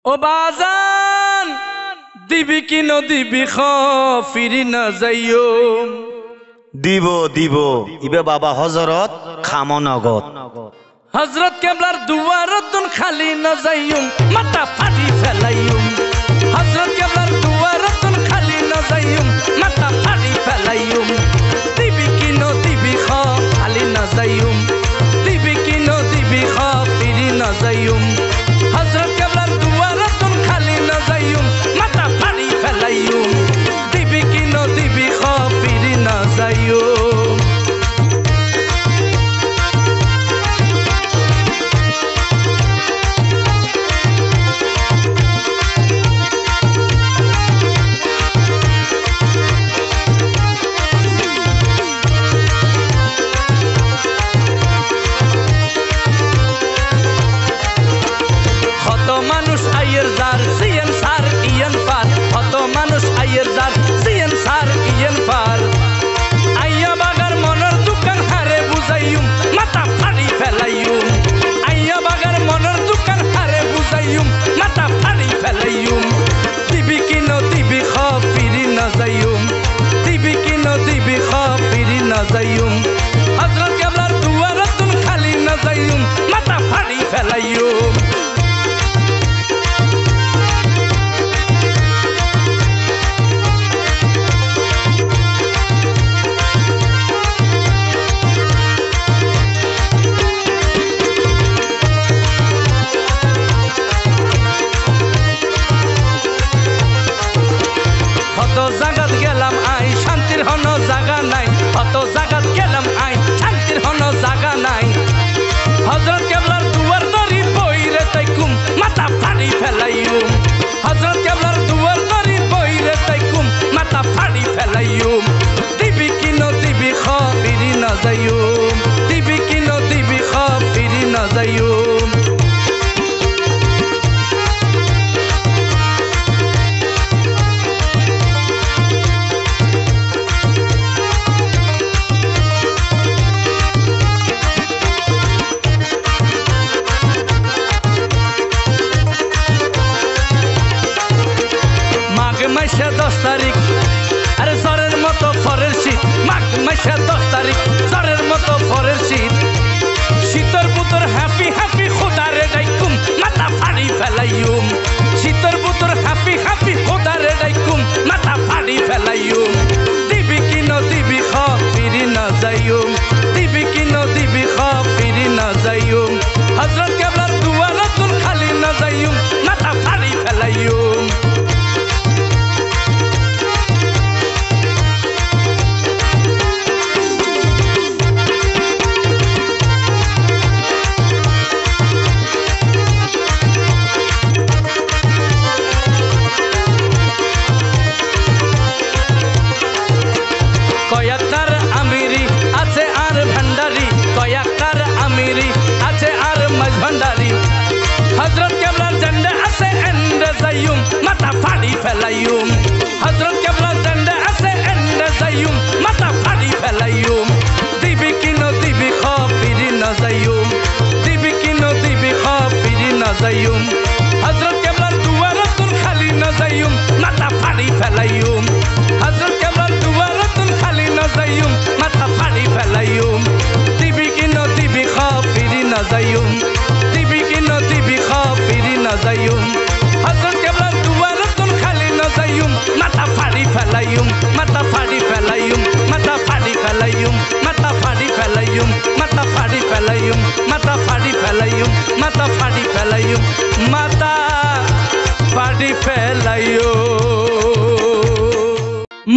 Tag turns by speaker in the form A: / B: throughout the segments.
A: ও বাজান দিবি কি নদিবি ফিরি না যাইও
B: দিব দিব ইবে বাবা হযরত খামনগত
A: হযরত কেবলার দুয়ারতুন খালি না যাইও মাথা ফাড়ি ফেলাইও হযরত কেবলার দুয়ারতুন খালি না যাইও মাথা ফাড়ি ফেলাইও দিবি কি নদিবি খালি না যাইও দিবি কি নদিবি ফিরি না যাইও হযরত কেবলার দুয়ারতুন খালি না যাইও মাথা ফাড়ি ফেলাইও দিবি কি নদিবি ফিরি না যাইও হযরত কেবলার দুয়ারতুন খালি না যাইও মাথা ফাড়ি ফেলাইও কত জায়গাত গেলাম আই শান্তির হন জায়গা নাই কত জায়গাত গেলাম আই শান্তির হন জায়গা নাই হযরত কেবলার দুয়ার ধরি বইরে তাইকুম মাথা ফাড়ি ফেলাইও হযরত কেবলার দুয়ার ধরি বইরে তাইকুম মাথা ফাড়ি ফেলাইও দিবি কি নদিবি ফিরি না যাইও দিবি কি নদিবি ফিরি না যাইও মাসে 10 তারিখ আরে জ্বরের মতো ফরের শীত মাঘ মাসে 10 তারিখ জ্বরের মতো ফরের শীত শীতর পুতর হ্যাপি হ্যাপি খোদারে ডাইকুম মাথা ফাড়ি ফেলাইউম শীতর পুতর হ্যাপি হ্যাপি খোদারে ডাইকুম মাথা ফাড়ি ফেলাইউম দিবি কি নদিবি ফিরি না যাইউম দিবি কি নদিবি ফিরি না যাইউম হযরত কেবলার দুয়ারতুন খালি না যাইউম মাথা ফাড়ি ফেলাইউম কয়াকার আমিরি আছে আর ভান্ডারি কয়াকার আমিরি আছে আর মাঝ ভান্ডারি হযরত কেবলার ঝন্ডা আছে এন্ডে যাইউম মাথা ফাড়ি ফেলাইউম হযরত কেবলার ঝন্ডা আছে এন্ডে যাইউম মাথা ফাড়ি ফেলাইউম দিবি কি নদিবি ফিরি না যাইউম দিবি কি নদিবি ফিরি না যাইউম হযরত কেবলার দুয়ারতুন খালি না যাইউম মাথা ফাড়ি ফেলাইউম হযরত কেবলার দুয়ারতুন খালি না যাইউম মাথা ফাড়ি ফেলাইউম দিবি কি নদিবি ফিরি না যাইউম দিবি কি নদিবি ফিরি না যাইউম হযরত কেবলার দুয়ারতুন খালি না যাইউম মাথা ফাড়ি ফেলাইউম মাথা ফাড়ি ফেলাইউম মাথা ফাড়ি ফেলাইউম মাথা ফাড়ি ফেলাইউম মাথা ফাড়ি ফেলাইউম মাথা ফাড়ি ফেলাইউম মাথা ফাড়ি ফেলাইউম মাথা ফাড়ি ফেলাইউম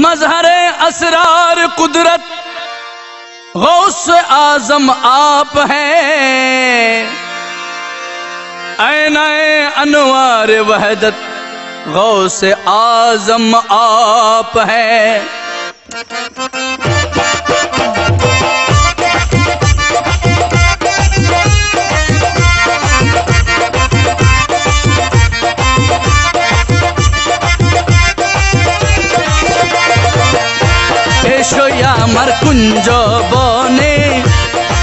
A: मजहरे असरार कुदरत गौस आजम आप हैं ऐनाए अनवार वहदत गौस आजम आप हैं আমার কুঞ্জ বনে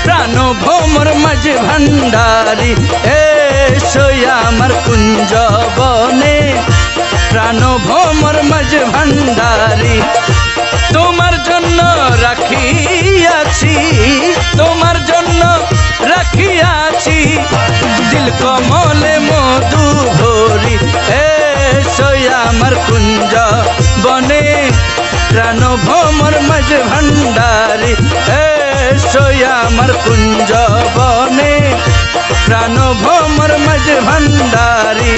A: প্রাণ ভ্রমর মাঝ ভান্ডারি এসো আমার কুঞ্জ বনে তোমার জন্য রাখিয়াছি, তোমার জন্য রাখিয়াছি দিল কমলে মধু ভরি। এসো আমার কুঞ্জ বনে প্রাণ ভ্রমর মাঝ ভান্ডারি। এসো আমার কুঞ্জ বনে প্রাণ ভ্রমর মাঝ ভান্ডারি।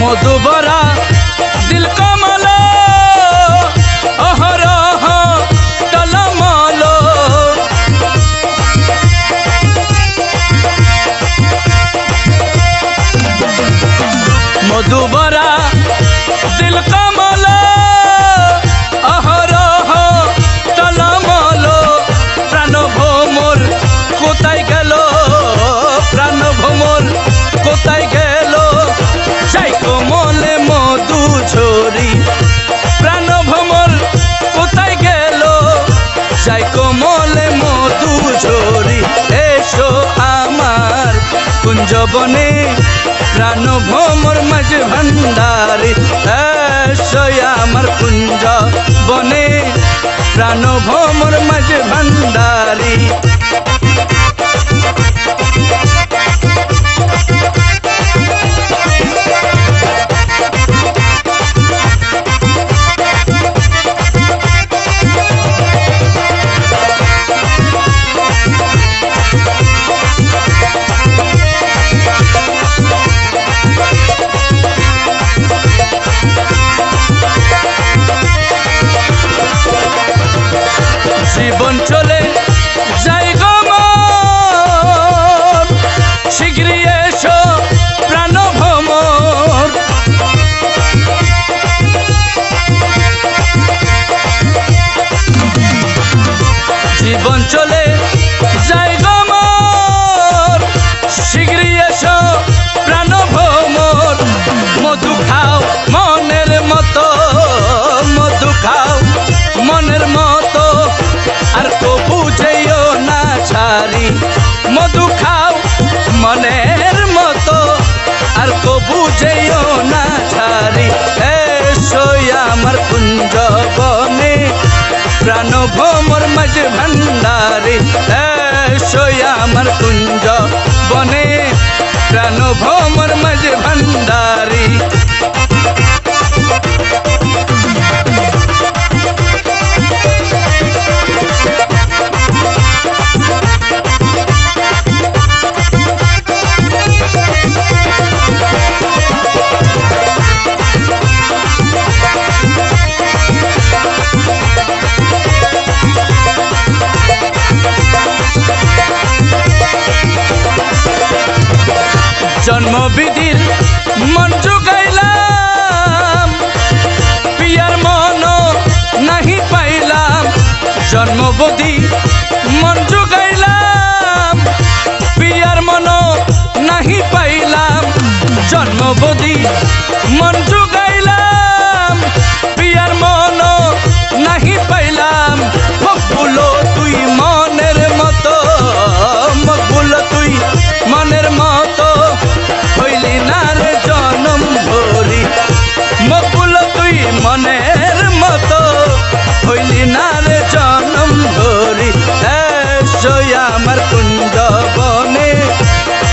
A: মধুবরা দিল কমল অহরহ টলমল। মধুবরা দিল কমল অহরহ টলমল। প্রাণ ভ্রমর কোথায় গেল, প্রাণ ভ্রমর কোথায় গেল, যাই কোমলে মধু ঝরি। প্রাণ ভ্রমর কোথায় গেল, যাই কোমলে মধু ঝরি। এসো আমার কুঞ্জ বনে প্রাণ ভ্রমর মাঝ ভান্ডারি। এসো আমার কুঞ্জ বনে প্রাণ ভ্রমর মাঝ ভান্ডারি। জীবন চলে যাই গো মন, শীঘ্রই এসো প্রাণ ভ্রমর। জীবন চলে যাই গো মন, শীঘ্রই এসো প্রাণ ভ্রমর। মধু খাও মনের মতো, মধু খাও মনের মতো, আর কবু যেও না ছাড়ি। মধু খাও মনের মতো, আর কবু যেও না ছাড়ি। এসো আমার কুঞ্জ বনে প্রাণ ভ্রমর মাঝ ভান্ডারি। এসো আমার কুঞ্জ বনে প্রাণ ভ্রমর মাঝ ভান্ডারি। জন্মবিধির মন জুগাইলাম, পিয়ার মন নাহি পাইলাম। জন্মবিধি মন জুগাইলাম, পিয়ার মন নাহি পাইলাম। জন্মবিধি মন জুগাইলাম, পিয়ার মন নাহি পাইলাম। মকবুল তুই মনের মতো, মকবুল তুই মনের মতো, হইলি না রে জনম ভরি। মকবুল তুই মনের মতো, হইলি না রে জনম ভরি। এসো আমার কুঞ্জ বনে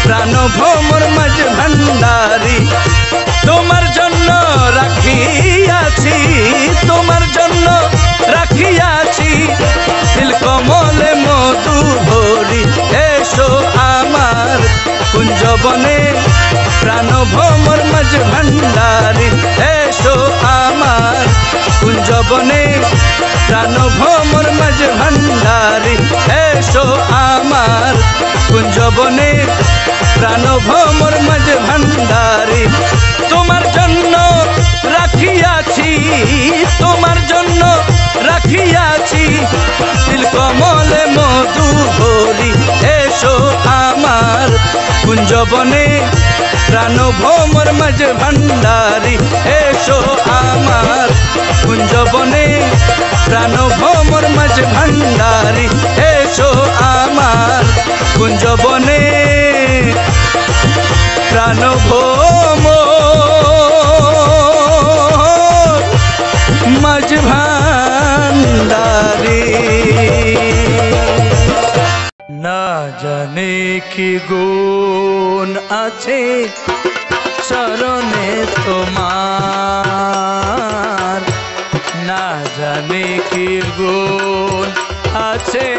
A: প্রাণ ভ্রমর মাঝ ভান্ডারি। তোমার জন্য রাখিয়াছি, তোমার জন্য রাখিয়াছি দিল কমলে মধু ভরি। এসো আমার কুঞ্জ বনে প্রাণ ভ্রমর মাঝ ভান্ডারি। এসো আমার কুঞ্জ বনে প্রাণ ভ্রমর মাঝ ভান্ডারি। এসো আমার কুঞ্জ বনে প্রাণ ভ্রমর মাঝ ভান্ডারি। তোমার জন্য রাখিয়াছি, কুঞ্জবনে প্রাণ ভ্রমর মাঝ ভান্ডারী এসো আমার কুঞ্জবনে প্রাণ ভ্রমর মাঝ ভান্ডারী এসো আমার কুঞ্জবনে প্রাণ ভ্রমর মাঝ ভান্ডারী না জানে কি গুণ আছে চরণে তোমার না জানে কি গুণ আছে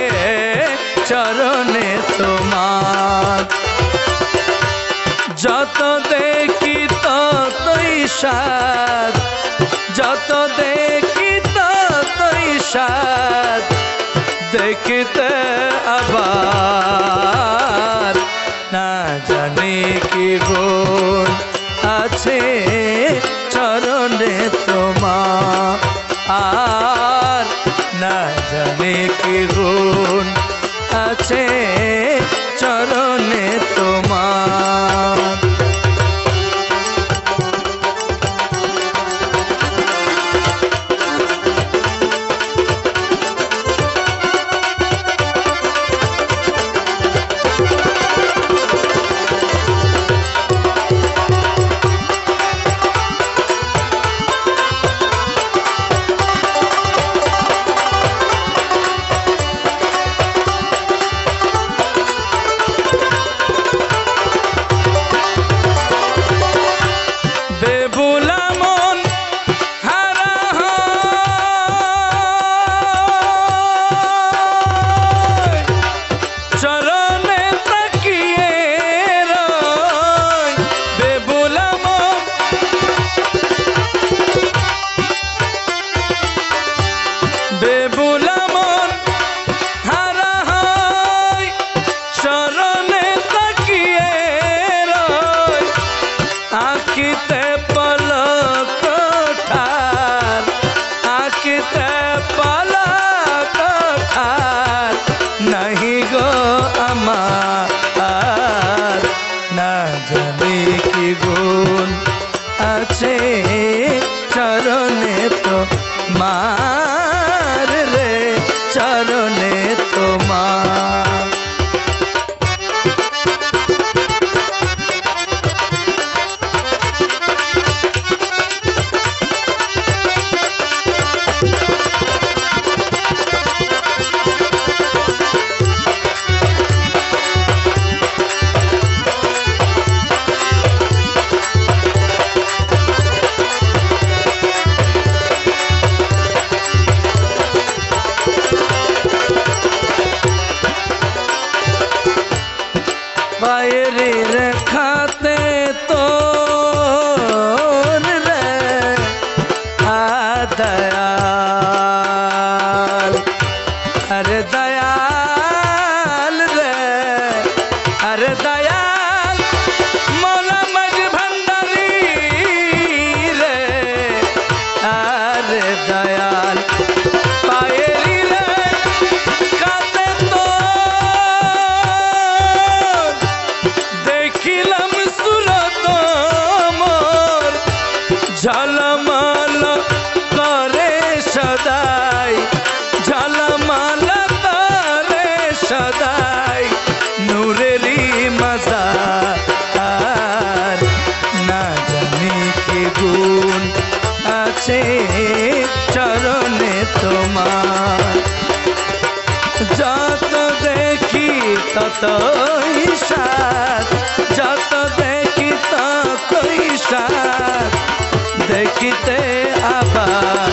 A: চরণে তোমার যত দেখি ততই সাধ যত দেখি ততই সাধ দেখিতে আবার না জানি কি গুণ আছে চরণে তোমার আর না জানি কি গুণ আছে চরণে তোমার नहीं गो अमार ना जाने की गुण আছে চরণে তোমার রে চরণে তোমার বাইরে রেখাতে তোর রে দয়াল আরে দয়াল রে আরে দয়াল মৌলা মাঝ ভান্ডারী রে আরে দয়াল পায়েরি রে কাতে তো দেখিলাম সুরত মোর ঝলমল করে সদাই ঝলমল করে সদাই নূরেরি মজা আর না জানি কি গুণ আছে চরণে তোমার যত দেখি ততই সাথ যত দেখি ততই সাথ দেখিতে আবার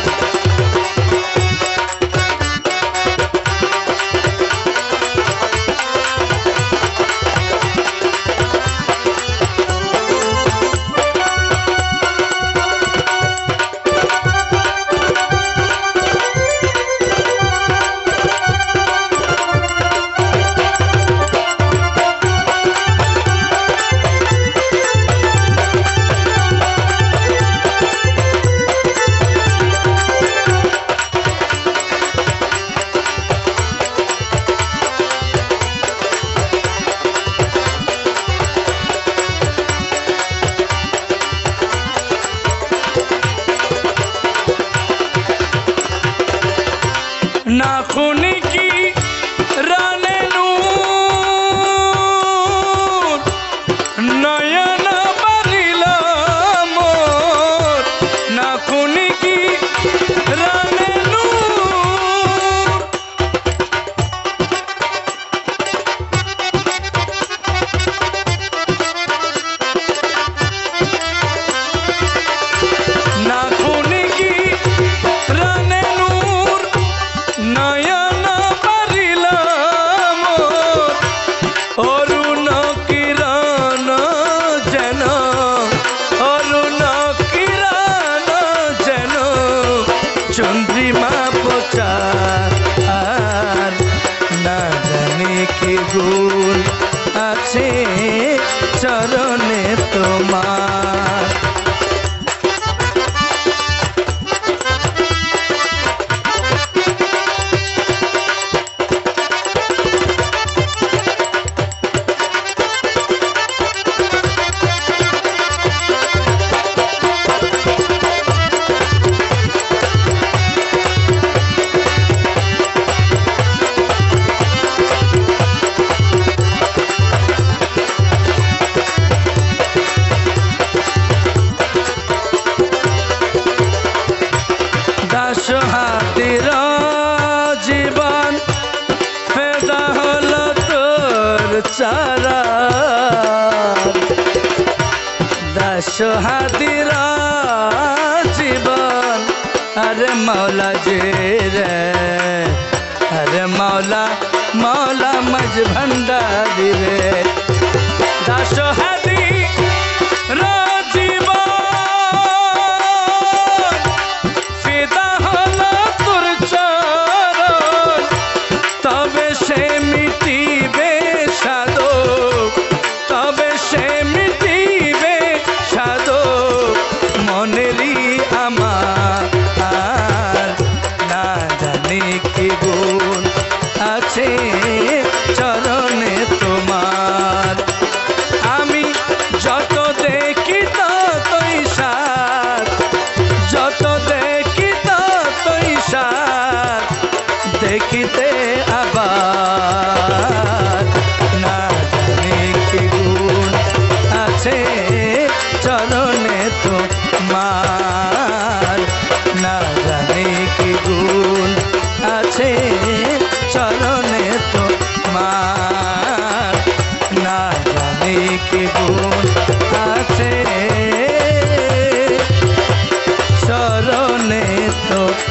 A: তোমার। হাতির জীবন ফেদা হলো তোর চারা, দাস হাতির জীবন আরে মৌলা যে রে, আরে মৌলা মৌলা মজ ভণ্ডারি রে, দাস হাতি চরণে তোমার। আমি যত দেখি ততই সাথ, যত দেখি ততই সাথ, দেখিতে আবার না জানি কি গুণ আছে চরণে তোমার, না জানি কি গুণ আছে চরণে তোমার, না জানি কি গুণ আছে চরণে তোমার।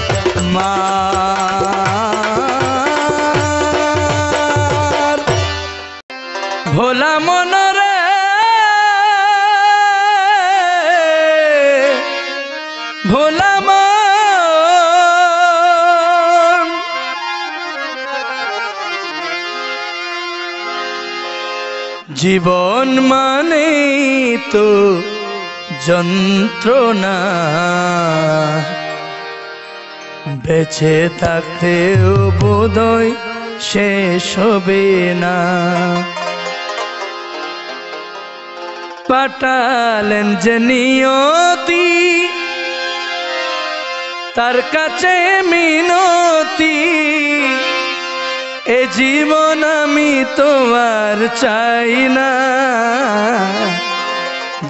A: ভোলা মনরে ভোলা জীবন মানে তো যন্ত্রণা, বেঁচে থাকতেও বোধহয় শেষ হবে না। পাঠালেন যে নিয়তি তার কাছে মিনতি, এ জীবন আমি তোমার চাই না।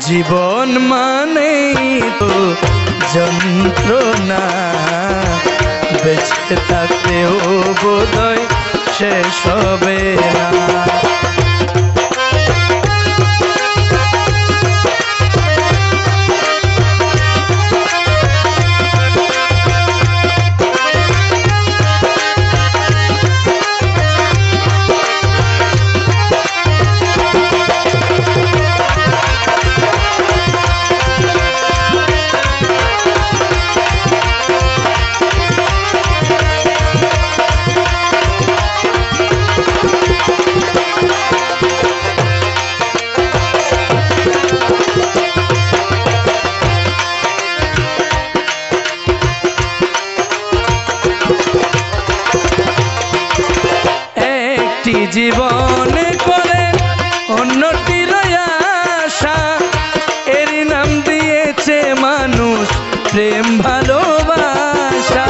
A: জীবন মানে তো যন্ত্রণা, বেঁচে থাকতেও বোধহয় শেষ হবে না। জীবন করে অন্যটির আশা, এর নাম দিয়েছে মানুষ প্রেম ভালোবাসা।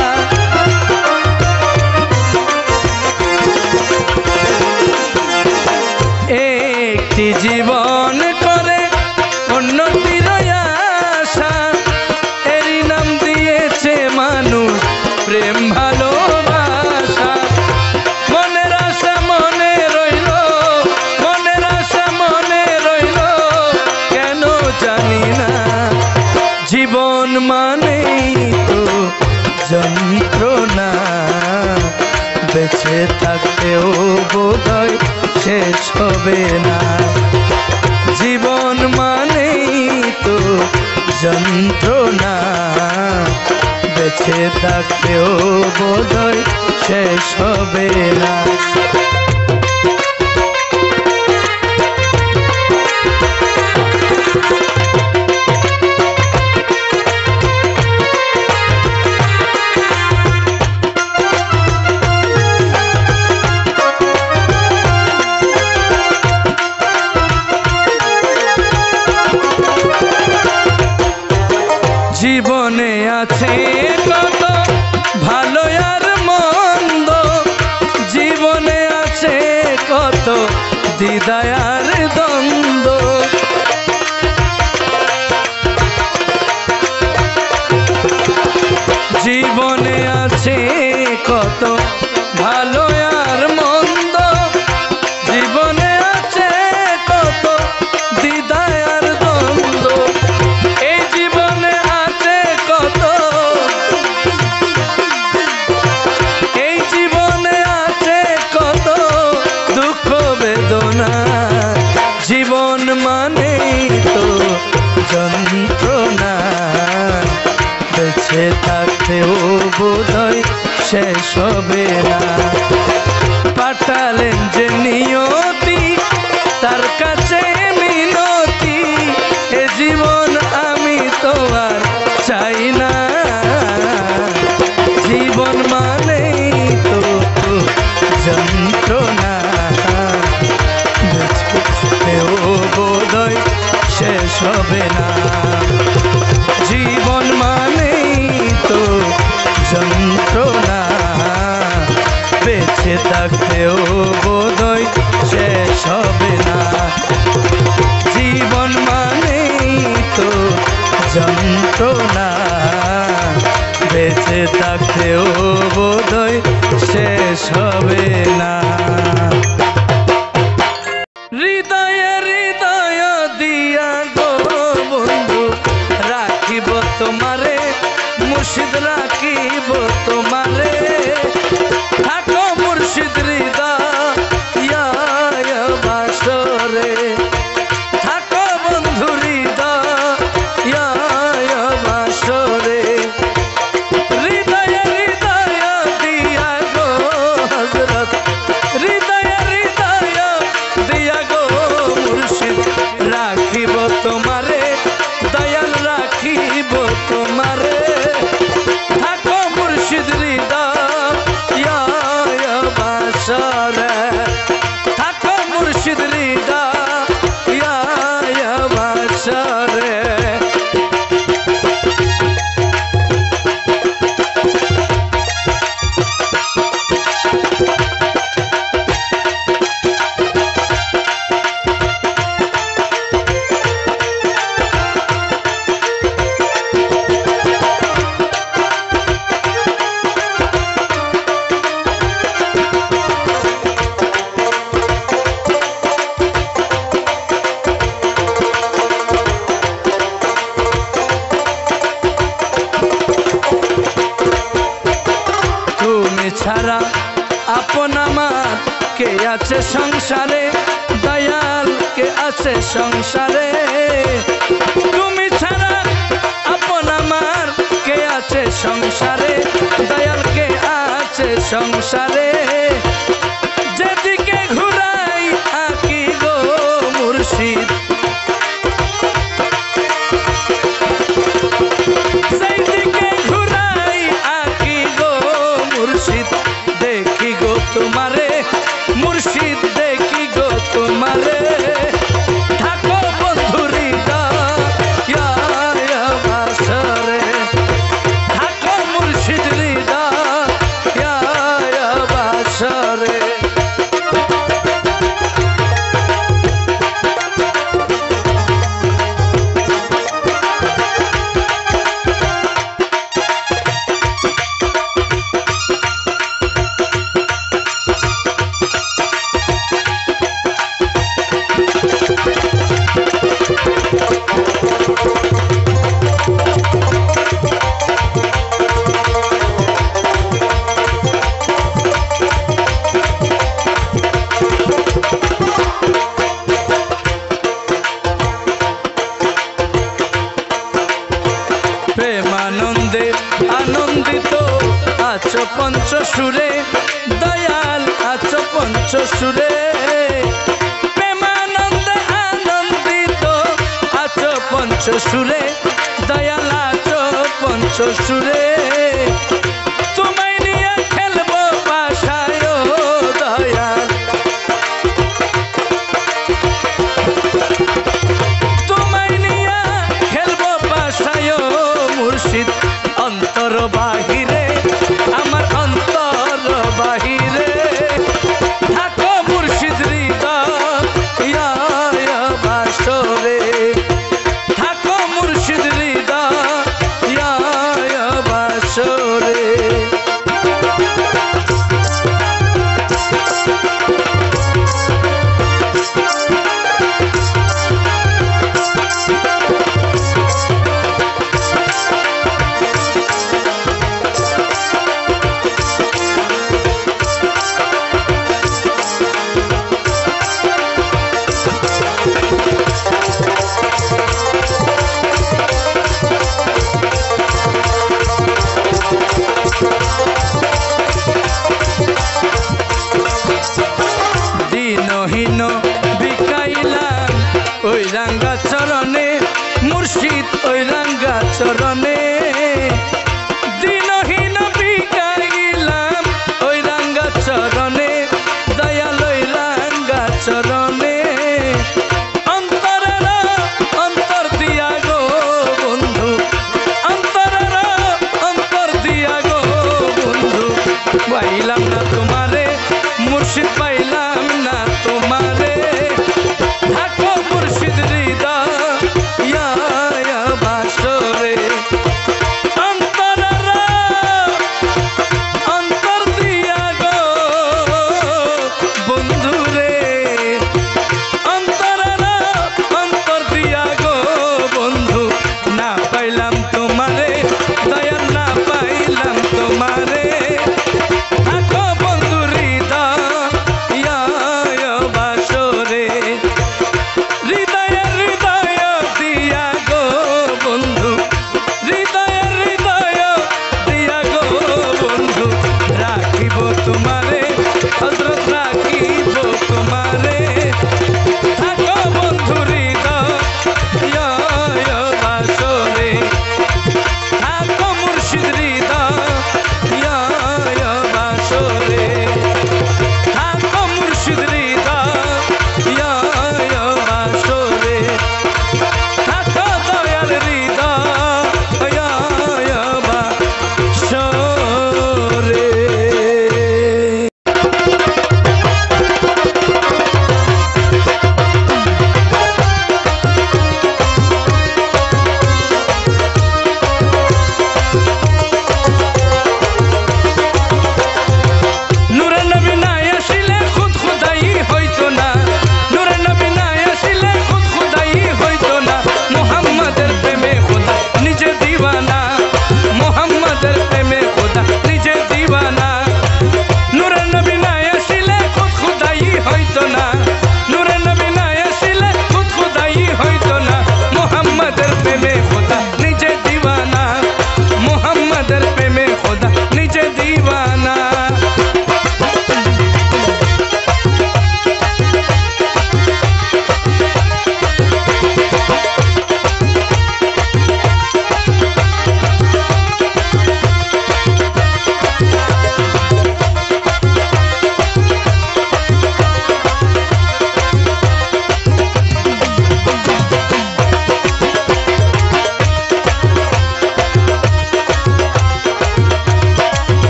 A: একটি জীবন করে অন্যটির আশা, এর নাম দিয়েছে মানুষ প্রেম ভালোবাসা। মনের আশা মনে রইল, মনের আশা মনে রইল, কেন জানি না। জীবন মানেই তো যন্ত্রণা, বেঁচে থাকতেও বোধহয় শেষ হবে না। জীবন মানেই তো যন্ত্রণা, বেঁচে থাকতেও বোধহয় শেষ হবে না। তো আর চাই না, জীবন মানেই তো যন্ত্রণা, বেঁচেও বোধহয় শেষ হবে না, জীবন মানেই তো যন্ত্রণা, বেঁচে থাকতেও বোধহয় শেষ হবে না, জীবন মানেই তো যন্ত্রণা, বেঁচে থাকতেও বোধহয় শেষ হবে না। হৃদয়ে হৃদয় দিয়া গো বন্ধু রাখিব তোমারে, মুর্শিদ রাখিব তোমারে, থাকো মুর্শিদ হৃদয় বাসরে, থাকো বন্ধু হৃদয় বাসরে, হৃদয়ে হৃদয় দিয়া গো হযরত, হৃদয়ে হৃদয় দিয়া গো মুর্শিদ রাখিব তোমারে, দয়াল রাখিব তোমারে, থাকো মুর্শিদ হৃদয় বাসরে, থাকো মুর্শিদ হৃদয় বাসরে। ছাড়া আপন আমার কে আছে সংসারে, দয়াল কে আছে সংসারে, তুমি ছাড়া আপন আমার কে আছে সংসারে, দয়াল কে আছে সংসারে, যেদিকে ঘুরাই আঁকি গো মুর্শিদ, যেদিকে ঘুরাই আঁকি গো মুর্শিদ, দেখি গো তোমারে মুর্শিদ, দেখি গো তোমারে, থাকো বন্ধু হৃদয় বাসরে, থাকো মুর্শিদ হৃদয় বাসরে। প্রেমানন্দে আনন্দিত আছো পঞ্চ সুরে, দয়াল আছো পঞ্চ সুরে, প্রেমানন্দে আনন্দিত আছো পঞ্চ সুরে, দয়াল আছো পঞ্চ সুরে, তোমায় নিয়ে খেলবো পাশায় দয়াল, তোমায় নিয়ে খেলবো পাশায় মুর্শিদ, অন্তর বাহিরে আমার অন্তর বাহিরে, থাকো মুর্শিদ হৃদয় বাসরে, থাকো মুর্শিদ হৃদয় বাসরে। ওই রাঙ্গা চরণে দিনহীন বিকাইলাম ওই রাঙ্গা চরণে দয়াল ওই রাঙ্গা চরণে অন্তরের অন্তর দিয়া গো বন্ধু অন্তরের অন্তর দিয়া গো বন্ধু পাইলাম না তোমারে মুর্শিদ পাইলাম না তোমারে থাকো মুর্শিদ হৃদয় বাসরে অন্তরের অন্তর দিয়া গো বন্ধু রে অন্তরের অন্তর দিয়া গো বন্ধু না পাইলাম তোমারে দয়া না পাইলাম তোমারে থাকো বন্ধু হৃদয় বাসরে হৃদয় হৃদয় দিয়া গো বন্ধু হৃদয় হৃদয় দিয়া গো বন্ধু রাখিব তোমারে হযরত রাখিব তোমারে থাকো বন্ধু হৃদয় বাসরে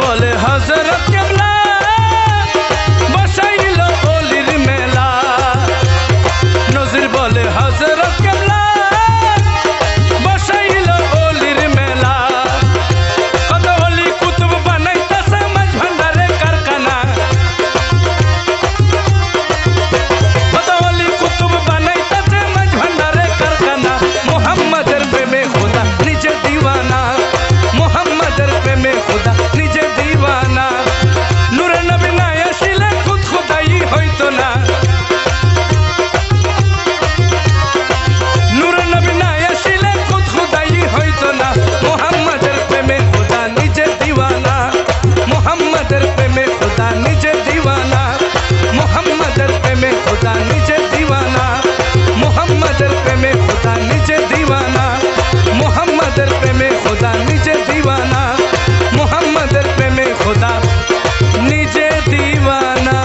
A: বলে হযরত কেবলা বসাইল অলির মেলা নজির বলে হযরত কেবলা বসাইল অলির মেলা কত অলি কুতুব বানাইতাছে মাঝ ভান্ডারে কারখানা কত অলি কুতুব বানাইতাছে মাঝ ভান্ডারে কারখানা মুহাম্মাদের প্রেমে খোদা নিজে দিওয়ানা মুহাম্মাদের প্রেমে খোদা নিজে দিওয়ানা নূরে নবী না আসিলে খুদ খোদাই হইতো না নূরে নবী না আসিলে খুদ খোদাই হইতো না মুহাম্মাদের প্রেমে খোদা নিজে দিওয়ানা মুহাম্মাদের প্রেমে খোদা নিজে দিওয়ানা মুহাম্মাদের প্রেমে খোদা নিজে দিওয়ানা মুহাম্মাদের প্রেমে খোদা নিজে দিওয়ানা মুহাম্মাদের প্রেমে খোদা নিজে দিওয়ানা মুহাম্মাদের প্রেমে খোদা নিজে দিওয়ানা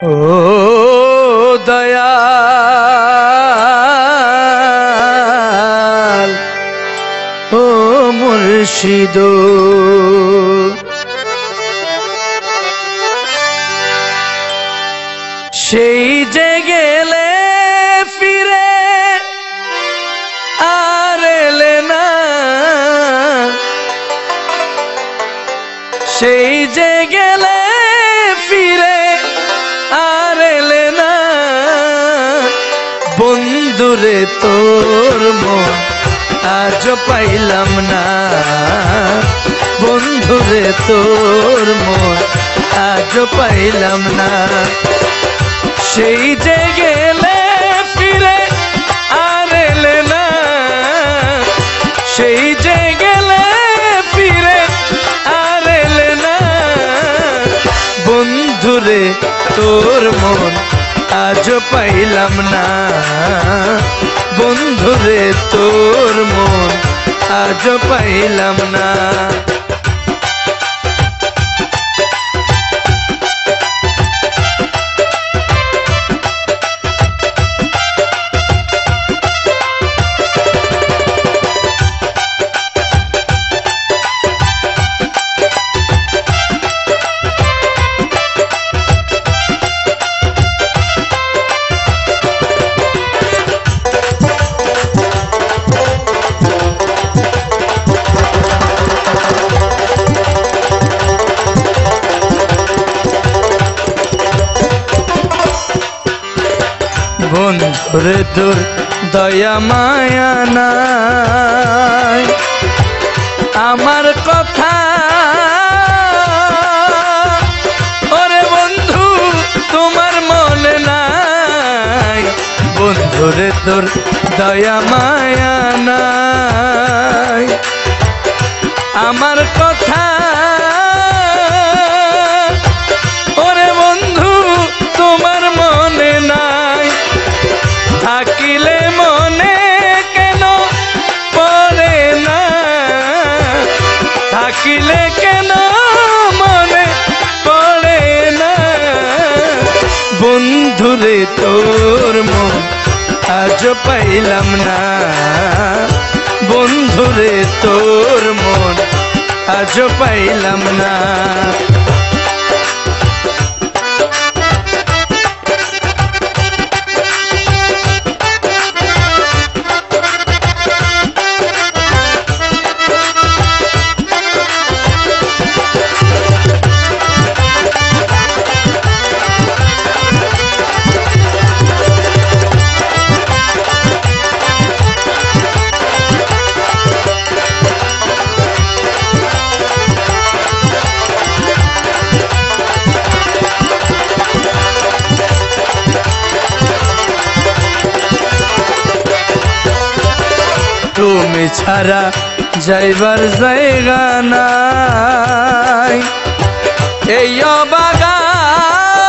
A: ও দয়াল ও মুর্শিদ সেই যে গেলে ফিরে আর এলে না সেই যে গেলে ফিরে আর এলে না বন্ধুরে তোর মন আজ পাইলাম না বন্ধুরে তোর মন আজ পাইলাম না সেই যে গেলে ফিরে আর এলে না সেই যে গেলে ফিরে আর এলে না বন্ধুরে তোর মন আজ পাইলাম না বন্ধুরে তোর মন আজ পাইলাম না বন্ধুরে তোর দয়া মায়া নাই আমার কথা ওরে বন্ধু তোমার মনে নাই বন্ধুরে তোর দয়া মায়া নাই আমার কথা ওরে বন্ধু তোমার মনে নাই থাকিলে মনে কেন পড়ে না থাকিলে কেন মনে পড়ে না বন্ধুরে তোর মন আজ পাইলাম না বন্ধুরে তোর মন আজ পাইলাম না তুমি ছাড়া যাইবার জায়গা নাই এই অবাগান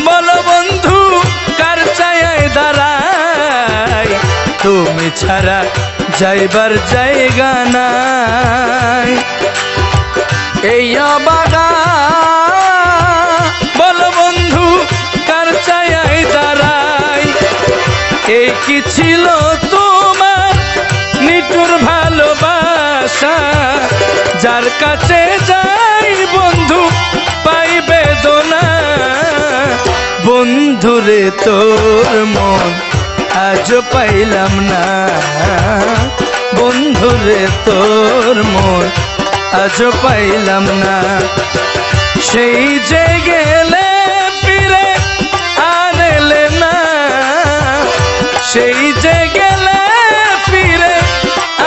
A: বলো বন্ধু কার ছায়ায় দাঁড়াই তুমি ছাড়া যাইবার জায়গা নাই এই অবাগান বলো বন্ধু কার ছায়ায় দাঁড়াই এই কি ছিল তোমার যার কাছে যাই বন্ধু পাই বেদনা বন্ধুরে তোর মন আজ পাইলাম না বন্ধুরে তোর মন আজ পাইলাম না সেই যে গেলে ফিরে আর এলে না সেই যে গেলে ফিরে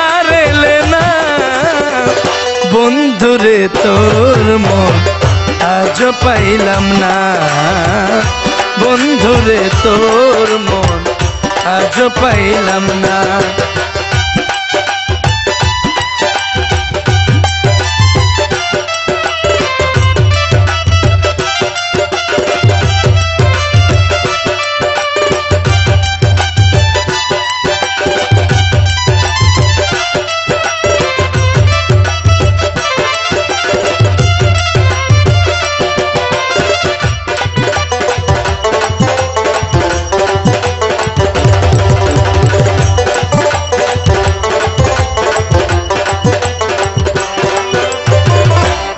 A: আর এলে না বন্ধুরে তোর মন আজ পাইলাম না বন্ধুরে তোর মন আজ পাইলাম না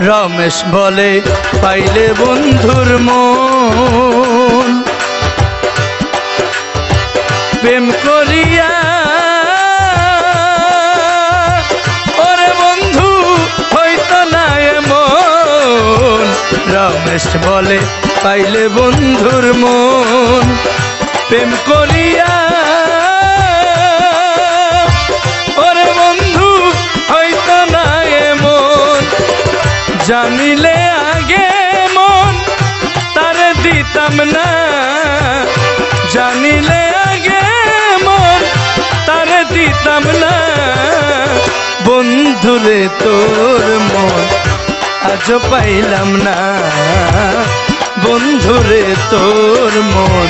A: রমেশ বলে পাইলে বন্ধুর মন প্রেম করিয়া ওরে বন্ধু হইতো না এমন রমেশ বলে পাইলে বন্ধুর মন প্রেম করিয়া ওরে বন্ধু হইতো না এমন জানিলে আগে মন তারে দিতাম না জানিলে আগে মন তারে দিতাম না বন্ধুরে তোর মন আজ পাইলাম না বন্ধুরে তোর মন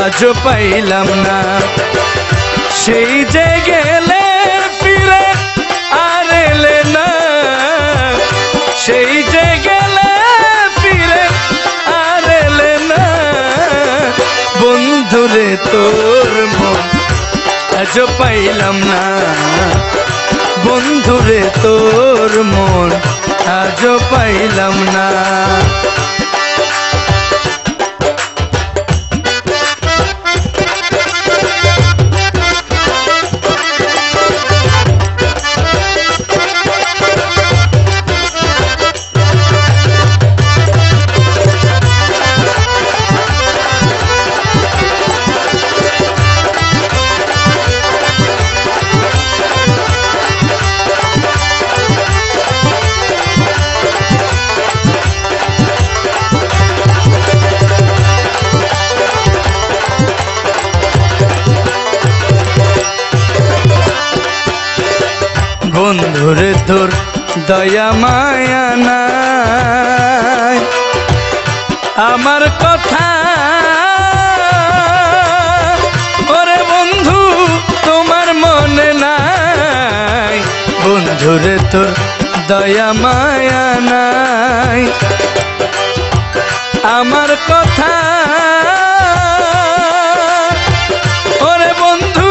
A: আজ পাইলাম না সেই যে গেলে ফিরে আর এলে না সেই যে গেলে ফিরে আর এলে না বন্ধুরে তোর মন আজ পাইলাম না বন্ধুরে তোর মন আজ পাইলাম না বন্ধুরে তোর দয়া মায়া নাই আমার কথা ওরে বন্ধু তোমার মনে নাই বন্ধুরে তোর দয়া মায়া নাই আমার কথা ওরে বন্ধু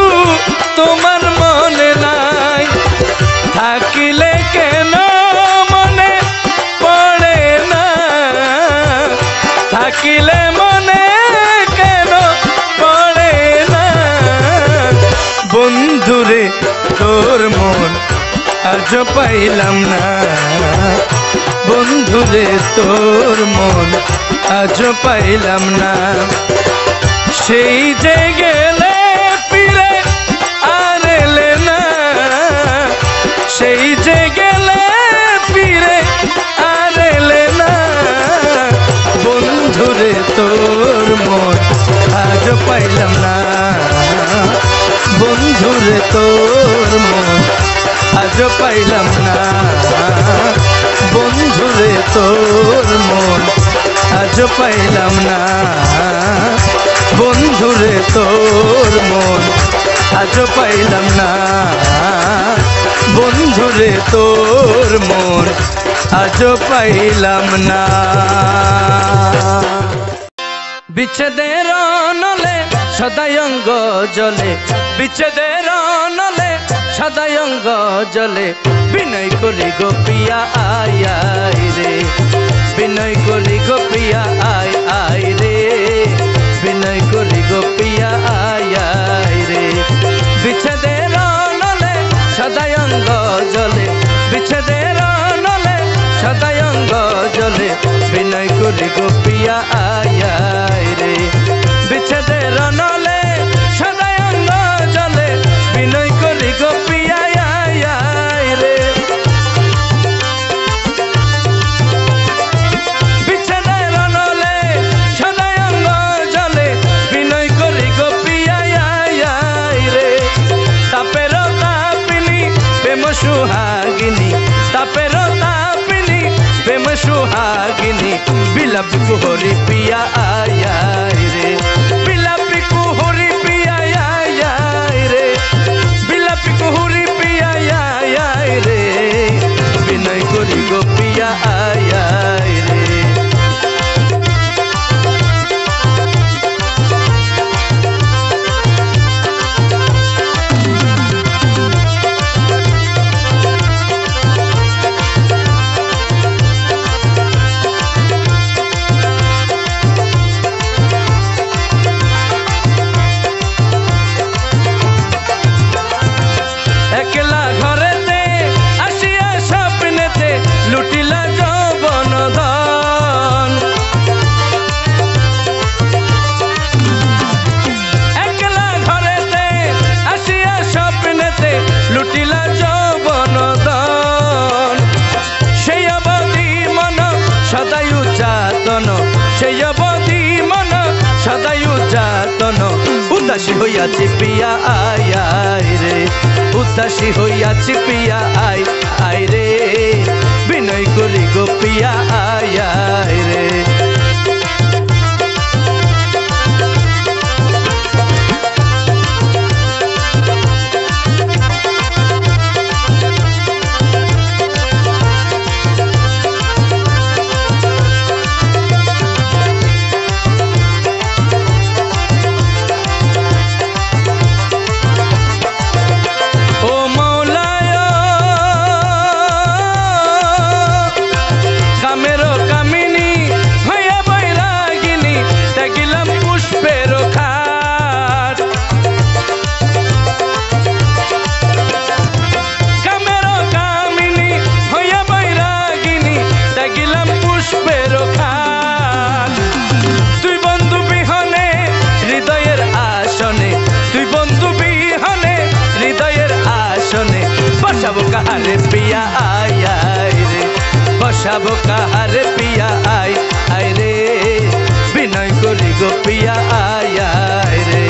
A: তোমার মনে নাই থাকিলে কেন মনে পড়ে না থাকিলে মনে কেন পড়ে না বন্ধুরে তোর মন আজ পাইলাম না বন্ধুরে তোর মন আজ পাইলাম না সেই যে গেলে ফিরে আর এলে না সেই যে গেলে ফিরে আর এলে না বন্ধুরে তোর মন আজ পাইলাম না বন্ধুরে তোর মন আজ পাইলাম না বন্ধুরে তোর মন আজ পাইলাম না বন্ধুরে তোর মন আজ পাইলাম না বন্ধুরে তোর মন আজ পাইলাম না বিচ্ছেদের নলে সদাই অঙ্গ জলে বিচ্ছেদের নলে সাদাই অঙ্গ জলে বিনয় করি গোপিয়া আয় আয় রে বিনয় করি গোপিয়া আয় আয় রে বিনয় করি গোপিয়া আয় আয় রে বিচ্ছেদের নলে সাদাই অঙ্গ জলে বিচ্ছেদের নলে সাদাই অঙ্গ জলে বিনয় করি গোপিয়া আয় আয় রে বিচ্ছেদের নলে সাদাই অঙ্গ জলে বিনয় করি গোপিয়া আয় আয় রে বিচ্ছেদের নলে সাদাই অঙ্গ জলে বিনয় করি গোপিয়া আয় আয় রে তাপের তাপিনী প্রেম সুহাগিনী তাপের তাপিনী প্রেম সুহাগিনী বিলাপি কুহরি পিয়া আয় আয় রে বিলাপি কুহরি পিয়া আয় আয় রে বিলাপি কুহরি পিয়া আয় আয় রে বিনয় করি গোপিয়া আয় আয় রে একলা ঘরেতে আসিয়া স্বপ্নেতে লুটিলা যৌবন ধন একলা ঘরেতে আসিয়া স্বপ্নেতে লুটিলা যৌবন ধন সেই অবধি মন সদাই উচ্চাতন সেই অবধি মন সদাই উচ্চাতন উদাসী হইয়াছি পিয়া আয় আয় রে উদাসী হইয়াছি পিয়া আয় আয় রে বিনয় করি গোপিয়া আয় আয় রে बसाबो काहारे पिया आय आय रे बसाबो काहारे पिया आय आय रे बिनय करी गोपिया आय आय रे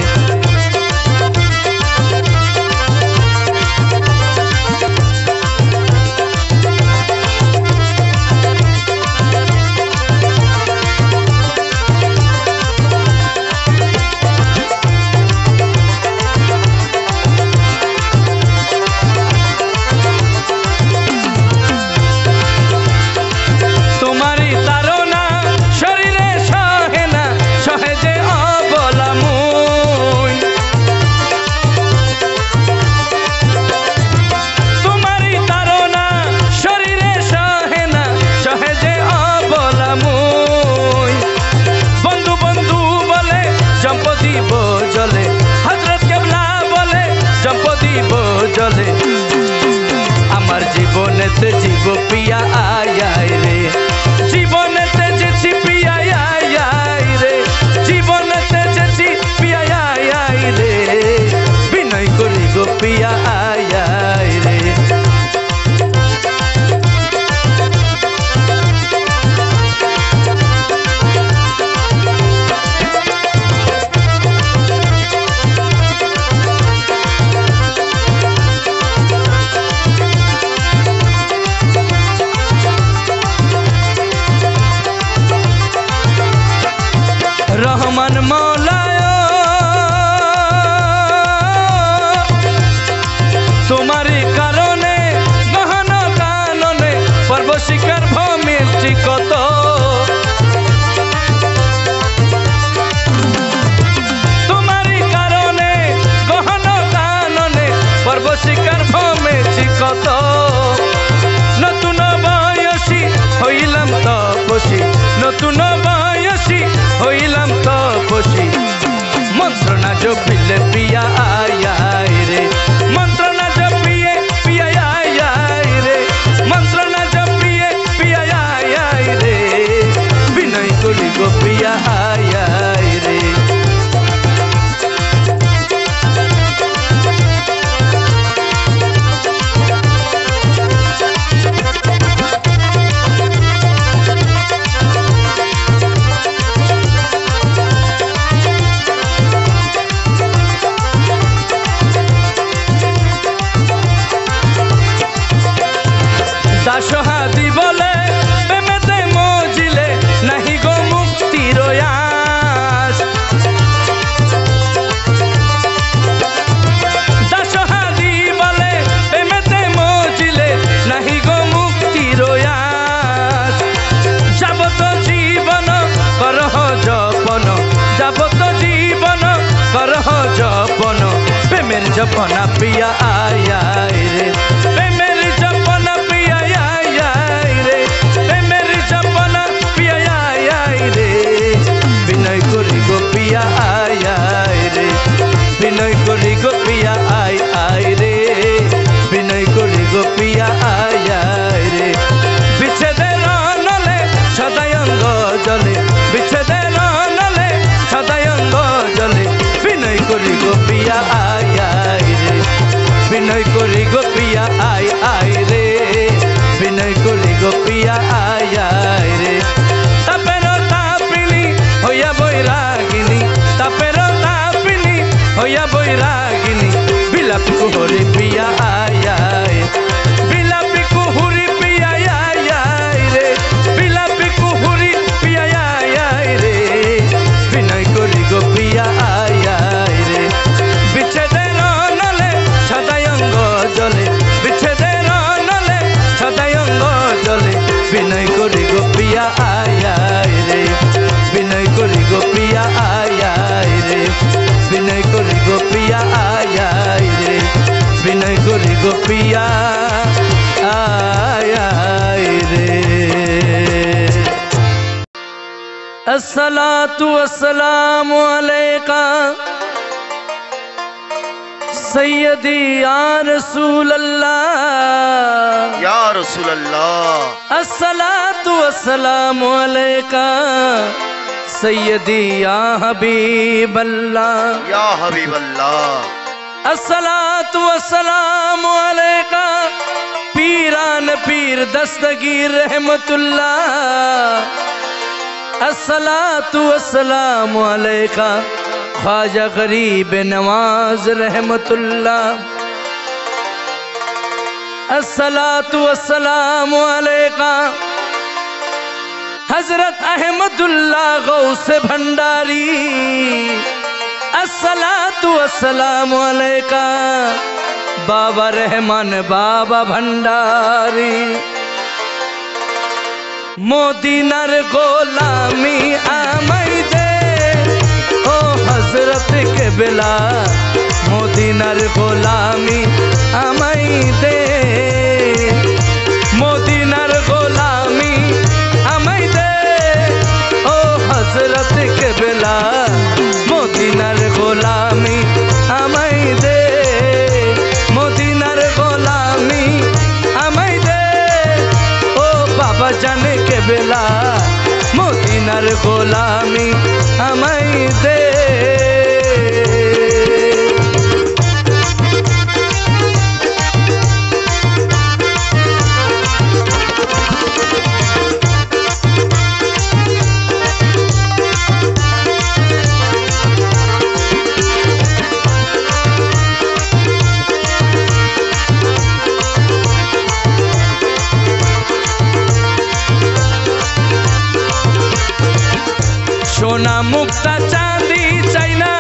A: আমার জীবনেতে জীব পিয়া আয় আয় রে জীবনেতে যেছি পিয়া আয় আয় রে জীবনেতে যেছি পিয়া আয় আয় রে বিনয় করি গোপিয়া আয় আয় রে রহমান মৌলায় তোমার বসি গর্ভ মেছি কত নতুন বয়সী হইলাম তপসী নতুন বয়সী হইলাম তপসী মন্ত্র না জপিলে পিয়া আয় রে মন্ত্র না জপিয়ে পিয়া আয় রে মন্ত্র না জপিয়ে পিয়া আয় রে বিনয় করি গো পিয়া আয় রে দাসহাদি বলে প্রেমেতে মজিলে নাহি গো মুক্তির আশ দাসহাদি বলে প্রেমেতে মজিলে নাহি গো মুক্তির আশ যাবত জীবন করহ জপন যাবত জীবন করহ জপন প্রেমের জপনা পিয়া আয় রে প্রেমের জপনা বিনয় করি গোপিয়া আয় রে বিনয় করি গোপিয়া আয় রে বিনয় করি গোপিয়া আয় রে বিচ্ছেদের নলে সদাই অঙ্গ জলে বিচ্ছেদের নলে সদাই অঙ্গ জলে বিনয় করি গোপিয়া আয় রে বিনয় করি গোপিয়া আয় রে বিনয় করি গোপিয়া আয় রে তাপের তাপিনী হইয়া বৈরাগিনী তাপের তাপিনী হইয়া বৈরাগিনী বিলাপি কুহরি পিয়া আয় বিলাপি কুহুরি পিয়া আয় রে বিলাপি কুহুরি পিয়া আয় রে বিনয় করি গোপিয়া আয় রে বিচ্ছেদের নলে সদাই অঙ্গ জলে বিচ্ছেদের নলে সদাই অঙ্গ জলে বিনয় করি গোপিয়া আয় রে বিনয় করি গোপিয়া আয় রে বিনয় করি গোপিয়া আয় রে বিনয় করি গোপিয়া আয় রে अस्सलातु वस्सलामु अलैका सैयदी या रसूल अल्लाह
B: या रसूल अल्लाह
A: अस्सलातु वस्सलामु अलैका सैयदी या हबीब अल्लाह
B: या हबीब अल्लाह
A: अस्सलातु वस्सलामु अलैका पीरान पीर दस्तगीर रहमतुल्लाह अस्सलातु वस्सलामु अलैका ख्वाजा गरीब नवाज रहमतुल्लाह अस्सलातु वस्सलामु अलैका हजरत अहमदुल्लाह गौस भंडारी अस्सलातु वस्सलामु अलैका बाबा रहमान बाबा भंडारी मोदीनार गोलामी आमाई दे ओ हजरत के बेला मोदीनार गोलामी आमाई दे मोदीनार गोलामी आमाई दे ओ हजरत के बेला मोदीनार गोलामी आमाई दे मोदीनार गोलामी आमाई दे ओ बाबा जाने के बेला मोदीनार गोलामी आमाई दे सोना मुक्ता चांदी चाइना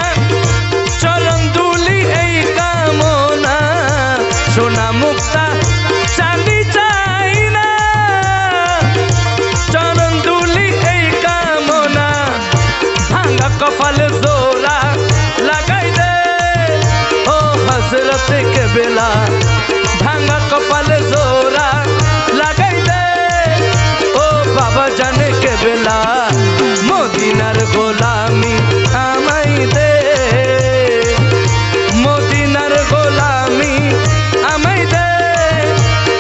A: चरण दुली এই কামনা सोना मुक्ता चांदी चाइना चरण दुली এই কামনা भांगा कपाल जोरा लगाई दे ओ हजरत के बेला বেলা ভাঙা কপালে জোড়া লাগাই দে ও বাবা জানে কে বেলা মদিনার গোলামি আমাই দে মদিনার গোলামি আমাই দে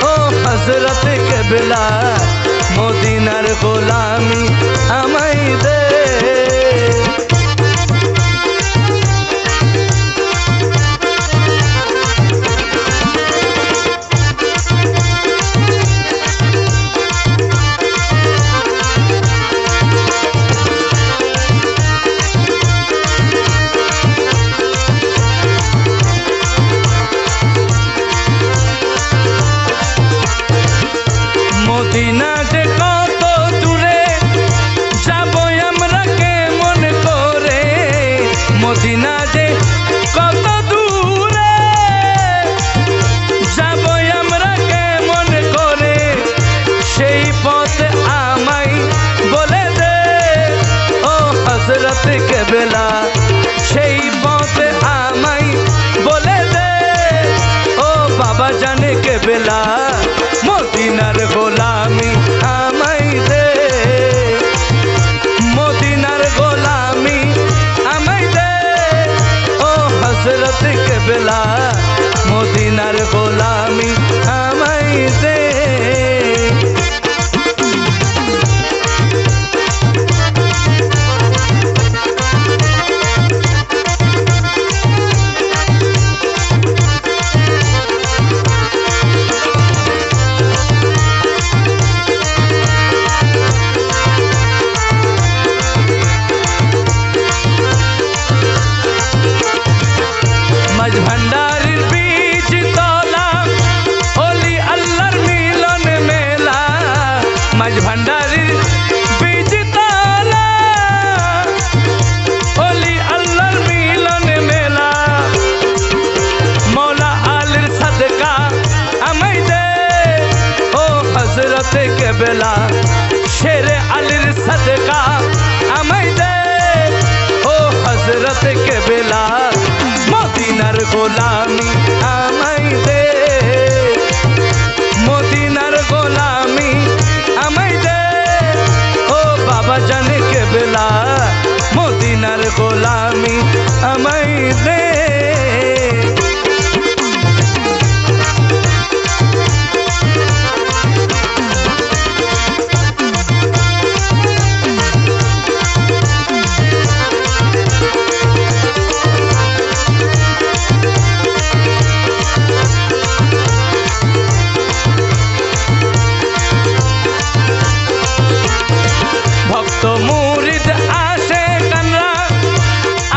A: ও হযরত কে বেলা মদিনার গোলামি আমাই দে মদিনা যে কত দূরে যাব আমরা কেমন করে মদিনা যে কত দূরে যাব আমরা কেমন করে সেই পথ আমায় বলে দে ও হযরত কে বেলা সেই পথ আমায় বলে দে ও বাবা জানে কে বেলা মদিনার গোলামি আমাই দে মদিনার গোলামি আমাই দে ও হযরত কে বেলা মদিনার গোলামি আমাই দে মাঝ ভান্ডারির বীজ তলা ওলি আল্লাহর মিলন মেলা মাঝ ভান্ডারির বীজ তলা ওলি আল্লাহর মিলন মেলা মৌলা আলীর সাদকা আমায় দে ও হযরত কে বেলা শেরে আলীর সাদকা আমায় দে ও হযরত কে বেলা মদিনার গোলামি আমাই দে মদিনার গোলামি আমাই দে ও বাবা জানে কে বেলা মদিনার গোলামি আমাই দে ভক্ত মুরিদ আসে কানরা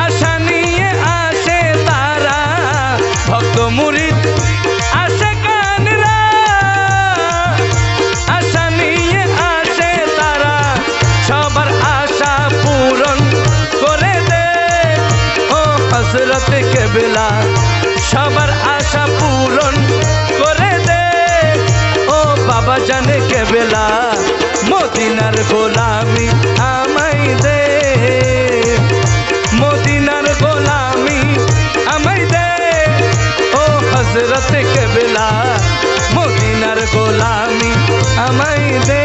A: আশা নিয়ে আসে তারা ভক্ত মুরিদ আসে কানরা আশা নিয়ে আসে তারা সবার আশা পূরণ করে দে ও হযরত কে বেলা সবার আশা পূরণ করে দে ও বাবা জানে কে বেলা মদিনার গোলামি আমাই দে মদিনার গোলামি আমাই দে ও হযরত কে বেলা মদিনার গোলামি আমাই দে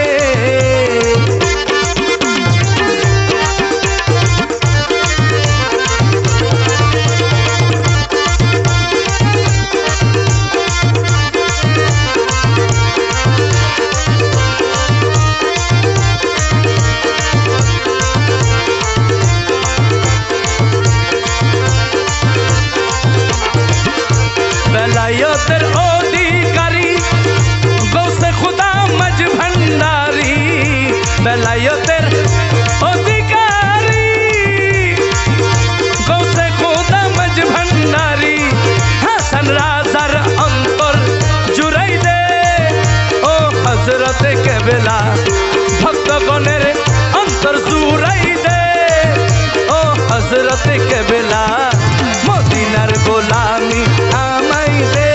A: বেলায়েতের অধিকারী গৌসে খুদা মাঝ ভান্ডারি বেলায়েতের অধিকারী গৌসে খুদা মাঝ ভান্ডারি হাসান রাজার অন্তর জুড়াই দে ও হযরত কে বেলা ভক্তগণের অন্তর জুড়াই দে ও হযরত কে বেলা মদিনার গোলামি আমাই দে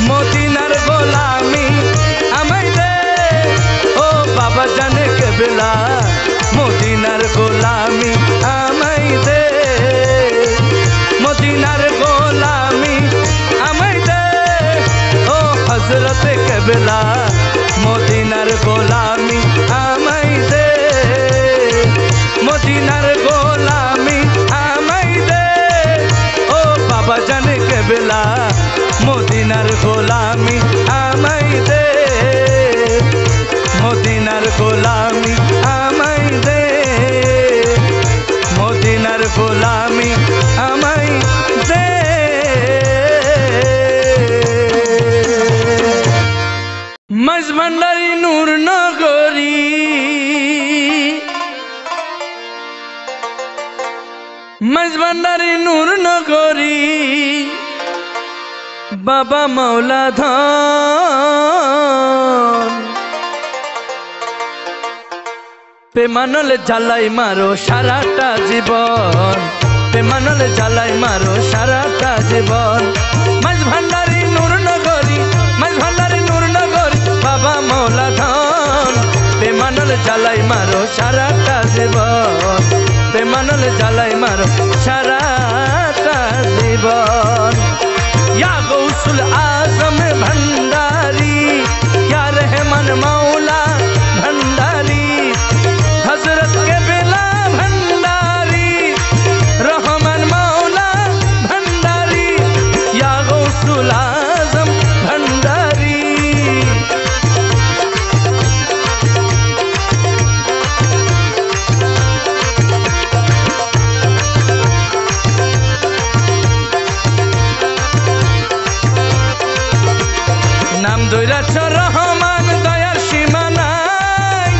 A: মদিনার গোলামি আমাই দে ও বাবা জানে কে বেলা মদিনার গোলামি আমাই দে মদিনার গোলামি হজরতে কেবলা মদিনার গোলামি আমায় দে মদিনার গোলামি আমায় দে ও বাবা জানে কেবলা মদিনার গোলামি আমায় দে মদিনার গোলামি আমায় দে মদিনার গোলামি আমায় দে মাঝভান্ডারি নূর নগরী মাঝভান্ডারি নূর নগরী বাবা মাওলা ধন পেমানলে জ্বালাই মারো সারাটা জীবন পেমানলে জ্বালাই মারো সারাটা জীবন মাঝভান্ডারি নূর নগরী মাঝভান্ডারি নূর নগরী বাবা মাওলা ধন পেমানলে জ্বালাই মারো সারাটা জীবন পেমানলে জ্বালাই মারো সারাটা জীবন या गौसुल आजम भंडारी या रहमान मौला भंडारी हजरत के बेला भंडारी रहमान मौला भंडारी या गौसुल आजम भंडारी नाम दौराच रहमान दयार सीमा नाई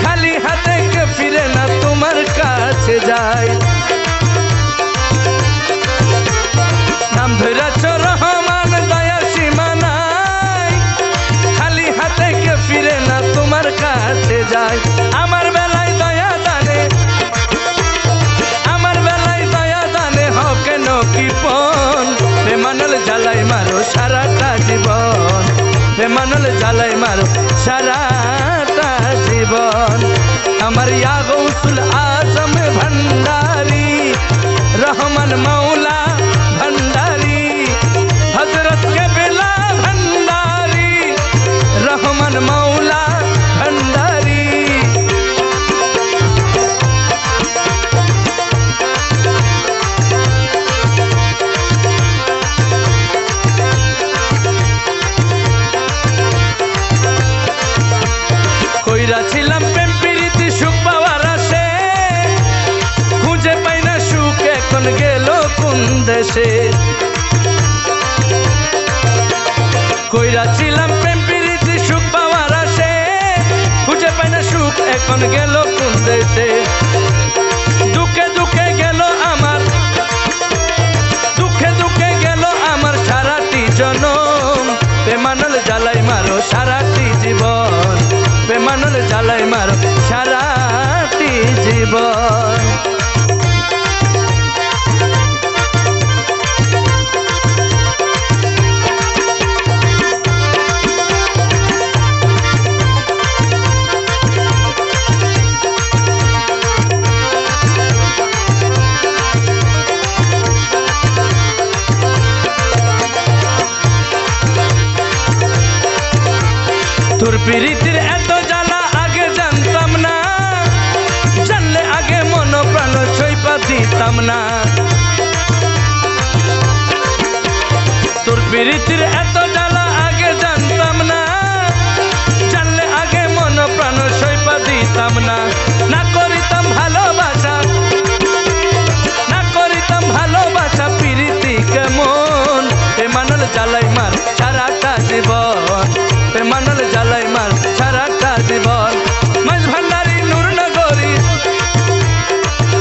A: खाली हाथे के फिरे ना तुम्हार काछे जाय नाम दौराच रहमान दयार सीमा नाई खाली हाथे के फिरे ना तुम्हार काछे जाय आमार बेलाय दया दाने आमार बेलाय दया दाने हও केन किपन बेमानल জ্বালাই मारो साराटा जीवन बेमानल জ্বালাই मारो साराटा जीवन अमर या गौसुल आजम भंडारी रहमान मौला भंडारी हजरत के बेला भंडारी रहमान मौला भंडारी ছিলাম প্রেম প্রীতি সুখ পাওয়ার আশে খুঁজে পাই না সুখ এখন গেল কোন দেশে কইরা ছিলাম প্রেম প্রীতি সুখ পাওয়ার আশে খুঁজে পাই না সুখ এখন গেল কোন দেশে দুঃখে দুঃখে গেল আমার দুঃখে দুঃখে গেল আমার সারাটি জনম বেমানল জ্বালাই মারো সারাটি জীবন बेमानल জ্বালাই मारो साराटी जीवन তোর প্রীতির এত জ্বালা আগে জানতাম না জানলে আগে মন প্রাণ ছইপা দিতাম না তোর প্রীতির এত জ্বালা আগে জানতাম না জানলে আগে মন প্রাণ ছইপা দিতাম না না করিতাম ভালোবাসা না করিতাম ভালোবাসা প্রীতি কেমন বেমানল জ্বালাই মার সারাটা জীবন बेमानल জ্বালাই मार साराटा जीवन মাঝভান্ডারি নূর নগরী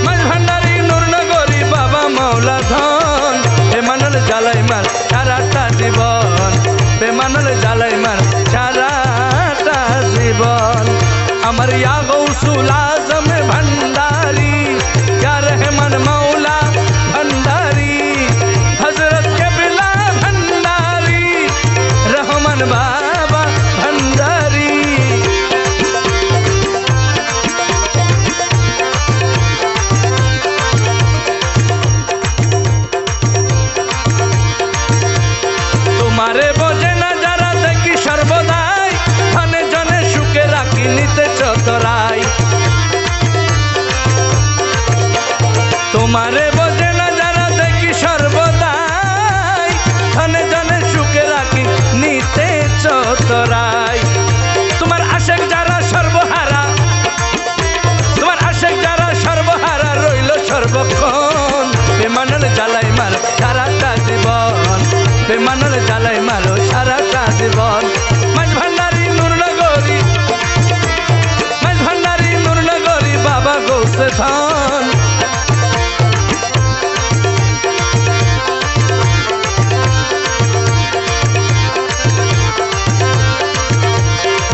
A: মাঝভান্ডারি নূর নগরী बाबा मौला धन बेमानल জ্বালাই मार साराटा जीवन बेमानल জ্বালাই मार साराटा जीवन अमर या गौसुल आजम भंडारी या रहमान मौला भंडारी हजरत के बिला भंडारी रहमान बाबा भंडारी तुम्हारे बोझे न जरा देखी তোরাই তোমার আশেক যারা সর্বহারা তোমার আশেক যারা সর্বহারা রইল সর্বক্ষণ বেমানের জ্বালাই মার সারাটা জীবন বেমানের জ্বালাই মারো সারাটা জীবন মাঝ ভান্ডারি নূরনগরী বাবা গৌসে ধন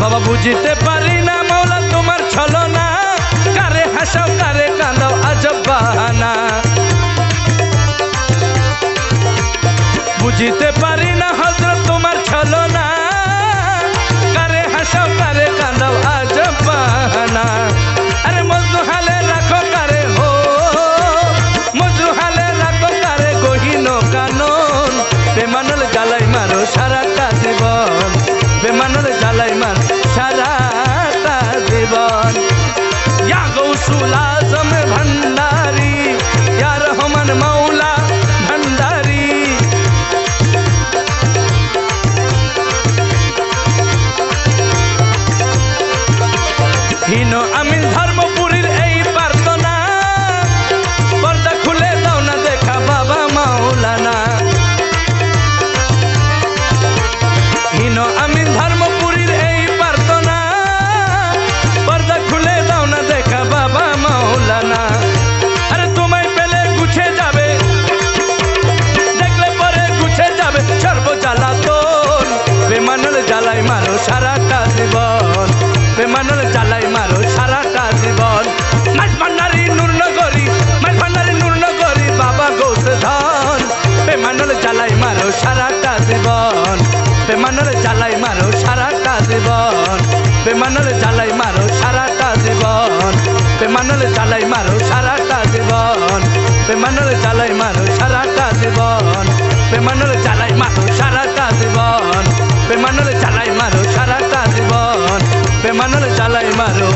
A: বাবা বুঝিতে পারি না মৌলা তোমার ছলনা কারে হাসাও কারে কাঁদাও আজব বাহানা বুঝিতে পারি না হযরত তোমার ছলনা কারে হাসাও কারে কাঁদাও আজব বাহানা আরে মজনু হালে রাখো কারে হো মজনু হালে রাখো কারে গহীন কানন বেমানুল জ্বালাই মারো সারাটা জীবন বেমানুল জ্বালাই মার সারাটা জীবন ইয়া গৌসুল আজম ভণ্ডারি ইয়া রহমান মৌলা ভণ্ডারি হীন আমিন ধর্মপুরীর এই প্রার্থনা পর্দা খুলে দাও না দেখা বাবা মাওলানা হীন আমিন ধর্মপুরীর এই প্রার্থনা পর্দা খুলে দাও না দেখা বাবা মাওলানা আরে তোমায় পেলে গুছে যাবে দেখলে পরে গুছে যাবে সর্বজ্বালাতন বেমানুল জ্বালাই মারো সারাটা জীবন বেমানুল জ্বালাই মারো সারাটা জীবন মাঝ ভান্ডারি নূরনগরী বাবা গৌসে ধন বেমানুল জ্বালাই মারো সারাটা জীবন বেমানুল জ্বালাই মারো সারাটা জীবন বেমানুল জ্বালাই মারো সারাটা জীবন বেমানুল জ্বালাই মারো সারাটা জীবন বেমানুল জ্বালাই মারো সারাটা জীবন বেমানুল জ্বালাই মারো সারাটা জীবন বেমানুল জ্বালাই মারো সারাটা জীবন বেমানুল জ্বালাই মারো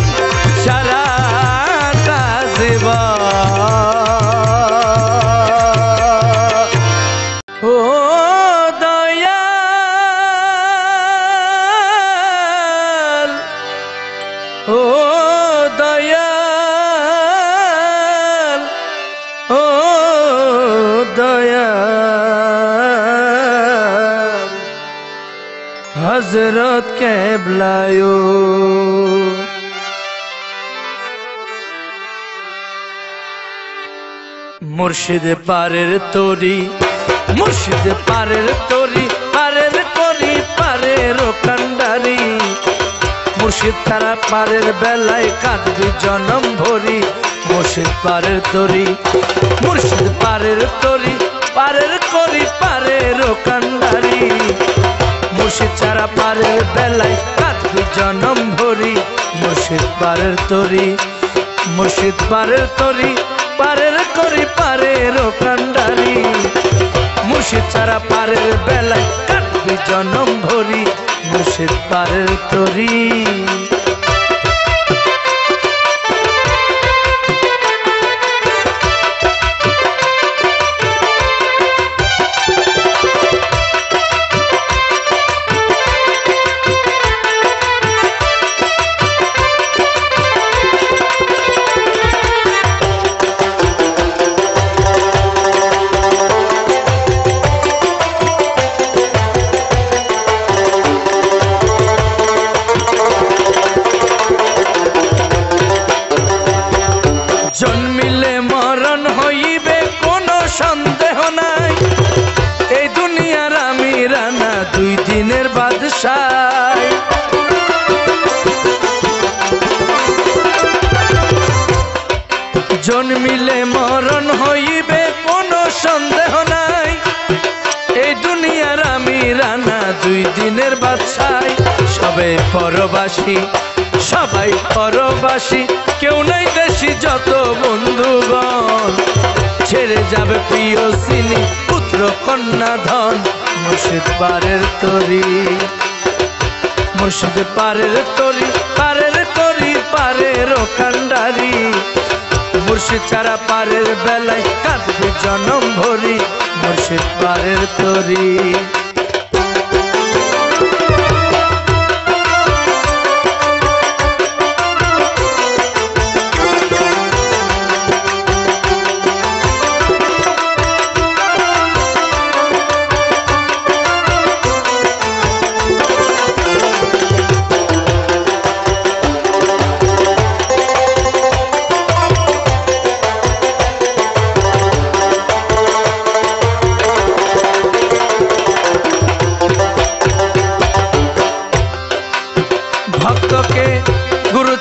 A: সারাটা জীবন ও দয়াল ও দয়াল ও দয়াল হযরত কেবলায়ো মুর্শিদ পারের তরি মুর্শিদ পারের তরি পারের করি পারের কান্ডারি মুর্শিদ তারা পারের বেলায় কাঁদবি জনম ভরি মুর্শিদ পারের তরি মুর্শিদ পারের তরি পারের করি পারের কান্ডারি মুর্শিদ ছাড়া পারের বেলায় কাঁদবি জনম ভরি মুর্শিদ পারের তরি মুর্শিদ পারের তরি পারের করি পারের কান্ডারি মুর্শিদ ছাড়া পারের বেলায় কাটবি জনম ভরি মুর্শিদ পারের তরি জন্মিলে মরণ হইবে কোনো সন্দেহ নাই এই দুনিয়ার আমি রানা দুই দিনের বাদশাহ জন্মিলে মরণ হইবে কোনো সন্দেহ নাই এই দুনিয়ার আমি রানা দুই দিনের বাদশাহ সবাই পরবাসী সবাই পরবাসী কেউ নাই দেশি যত বন্ধুগণ ছেড়ে যাবে প্রিয় সিনি পুত্র কন্যা ধন মুর্শিদ পারের তরি মুর্শিদ পারের তরি পারের করি পারের কান্ডারি মুর্শিদ ছাড়া পারের বেলায় কাঁদবে জনম ভরি মুর্শিদ পারের তরি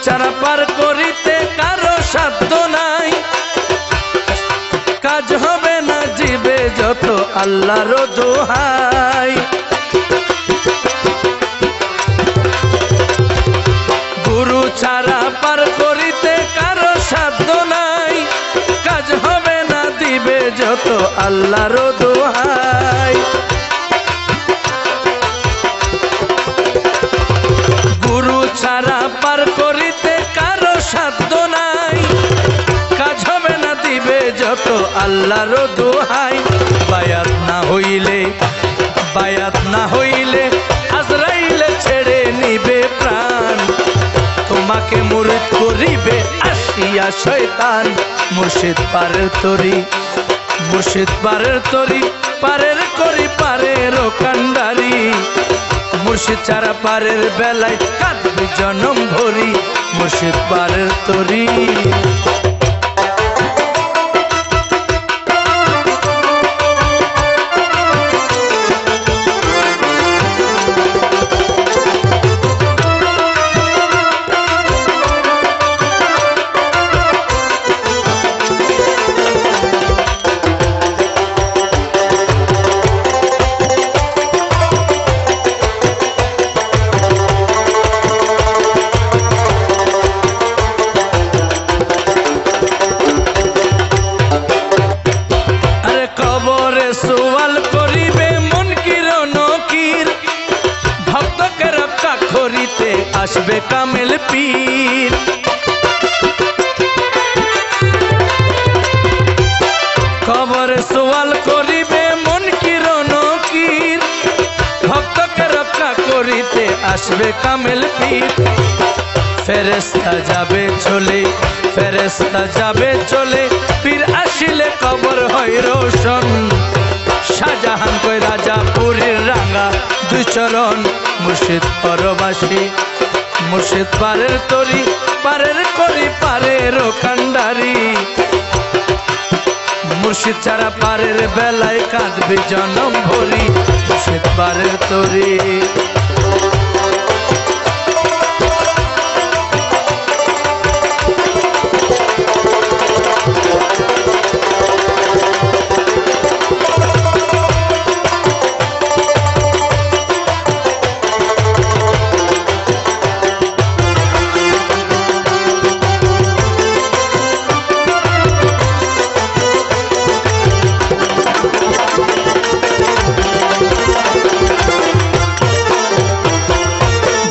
A: ছাড়া পার করিতে কারো সাধ্য নাই, কাজ হবে না জীবে যত আল্লাহর দোহাই। গুরু ছাড়া পার করিতে কারো সাধ্য নাই, কাজ হবে না দিবে যত আল্লাহর দোহাই। গুরু ছাড়া পার করিতে কারো সাধ্য নাই, কাজ হবে না দিবে যত আল্লাহর দোহাই। বায়াত না হইলে আজরাইলে ছেড়ে নিবে প্রাণ, তোমাকে মুরিদ করিবে আসিয়া শয়তান। মুর্শিদ পারের তরি, মুর্শিদ পারের তরি, পারের করি পারের কান্ডারি। মুর্শিদ ছাড়া পারের বেলায় কাঁদবে জনম ভরি, মুর্শিদ পারের তরি। আসবে কামেল পীর, কবরে সওয়াল করিবে মুনকির ও নকির, ভক্তকে রক্ষা করিতে আসবে কামেল পীর। ফেরেশতা যাবে চলে, ফেরেশতা যাবে চলে, পীর আসিলে কবর হয় রোশন। শাহজাহান কই রাজা পুরীর রাঙা দুই চরণ, মুর্শিদ পরবাসী, মুর্শিদ পারের তরি, পারের করি পারের কান্ডারি। মুর্শিদ ছাড়া পারের বেলায় কাঁদবে জনম ভরি, মুর্শিদ পারের তরি।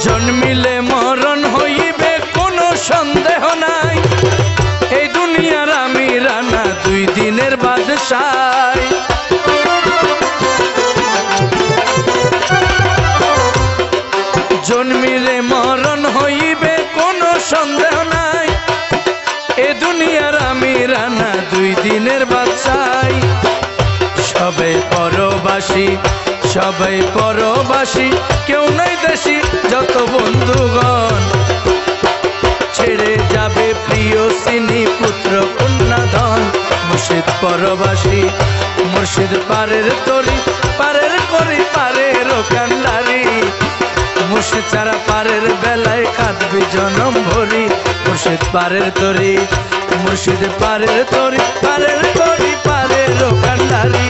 A: জন্মিলে মরণ হইবে কোনো সন্দেহ নাই, এই দুনিয়ার আমি রানা দুই দিনের বাদশাহ। জন্মিলে মরণ হইবে কোনো সন্দেহ নাই, এ দুনিয়ার আমি রানা দুই দিনের বাদশাহ। সবাই পরবাসী, সবাই পরবাসী, কেউ নাই দেশি যত বন্ধুগণ। ছেড়ে যাবে প্রিয় সিনি পুত্র কন্যা ধন, মুর্শিদ পরবাসী, মুর্শিদ পারের তরি, পারের করি পারের কান্ডারি। মুর্শিদ ছাড়া পারের বেলায় কাঁদবি জনম ভরি, মুর্শিদ পারের তরি, মুর্শিদ পারের তরি, পারের করি পারের কান্ডারি।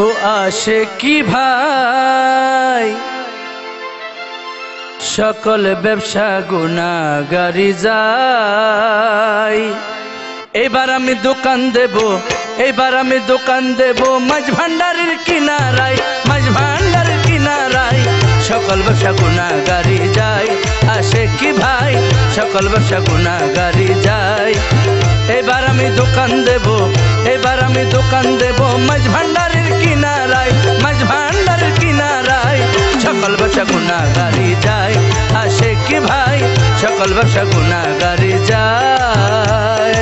A: ও আশিকি ভাই, সকল ব্যবসা গুনাহগারি যায়। এবার আমি দোকান দেব, এবার আমি দোকান দেব মাঝ ভান্ডারের কিনারায়, মাঝ ভান্ডারের কিনারায়। সকল ব্যবসা গুনাহগারি যায়, আশিকি ভাই, সকল ব্যবসা গুনাহগারি যায়। এবার আমি দোকান দেব, এবার আমি দোকান দেব মাঝ ভান্ডারের কিনারায়, মাঝ ভান্ডারের কিনারায়। সকল ব্যবসা গুনাহগারি যায়, আশিকি ভাই, সকল ব্যবসা গুনাহগারি যায়।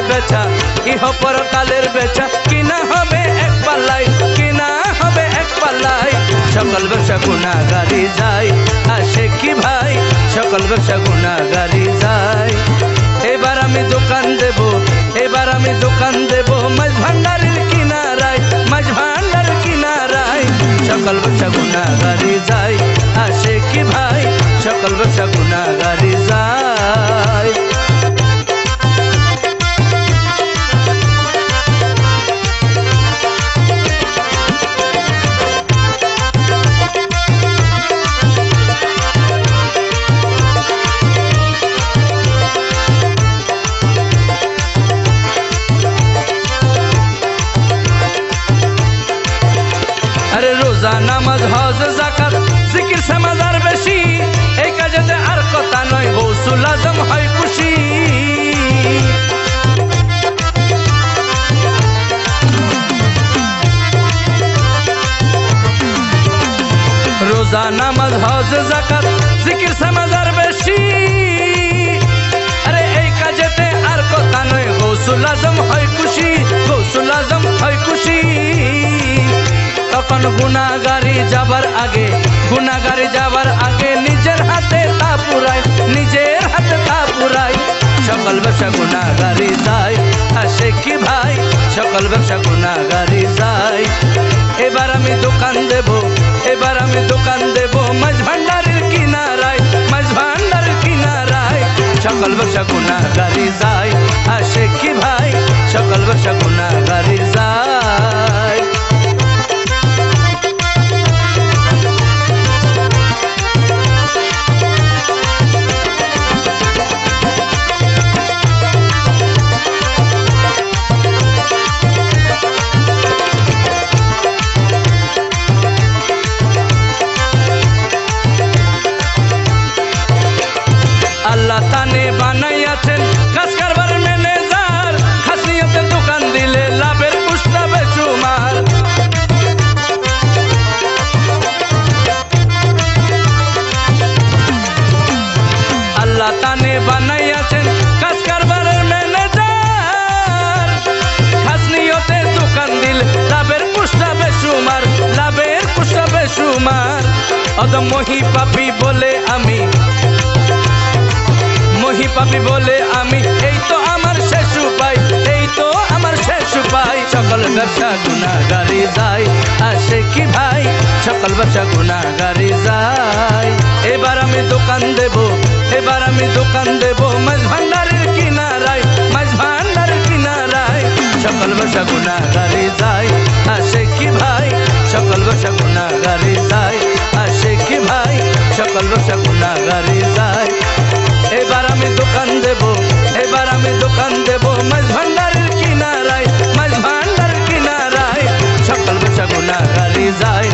A: বেচা ইহ পরকালের বেচা কিনা হবে এক পাল্লাই কিনা হবে এক পাল্লাই সকল ব্যবসা গুনাহগারি যায় আসে কি ভাই সকল ব্যবসা গুনাহগারি যায় এবার আমি দোকান দেব এবার আমি দোকান দেব মাছ ভান্ডারের কিনারায় মাছ ভান্ডার কিনারায় সকল ব্যবসা গুনাহগারি যায় আসে কি ভাই সকল ব্যবসা গুনাহগারি যায় अरे रोजा नामाज हज जाकात जिकिर समाजार बेशी এই কাজেতে আর কথা নয় গৌসুল আজম হয় খুশি রোজা নামাজ হজ যাকাত জিকির সমাজার বেশি আরে এই কাজেতে আর কথা নয় গৌসুল আজম হয় খুশি গৌসুল আজম হয় খুশি তখন গুনাহগারি যাবার আগে নিজের হাতে তা পুরায় নিজের হাতে তা পুরায় সকল ব্যবসা গুনাহগারি যায় আসে কি ভাই সকল ব্যবসা গুনাহগারি যায় এবার আমি দোকান দেব এবার আমি দোকান দেব মাছ ভান্ডারের কিনারায় মাছ ভান্ডারের কিনারায় সকল ব্যবসা গুনাহগারি যায় আসে কি ভাই সকল ব্যবসা গুনাহগারি যায় আল্লাহ তানে বানাইয়াছেন কাজ কারবার ম্যানেজার খাসিয়তের দোকান দিলে লাভের পুষ্টা বেসুমার আল্লাহ তানে বানাইয়াছেন কাজ কারবারের ম্যানেজার খাসিয়তের দোকান দিলে লাভের পুষ্টা বেসুমার লাভের পুষ্টা বেসুমার অদম মহি পাপি বলে আমি মহি পাপি বলে আমি এই তো আমার শেষ উপায় এই তো আমার শেষ উপায় সকল ব্যবসা গুনাহগারি যায় আসে কি ভাই সকল ব্যবসা গুনাহগারি যায় এবার আমি দোকান দেব এবার আমি দোকান দেব মাছ ভান্ডারের কিনারায় মাছ ভান্ডারের কিনারায় সকল ব্যবসা গুনাহগারি যায় আসে কি ভাই সকল ব্যবসা গুনাহগারি যায় আসে কি ভাই সকল ব্যবসা গুনাহগারি যায় এবার আমি দোকান দেব এবার আমি দোকান দেব মাছ ভান্ডারের কিনারায় মাছ ভান্ডারের কিনারায় সকল ব্যবসা গুনাহগারি যায়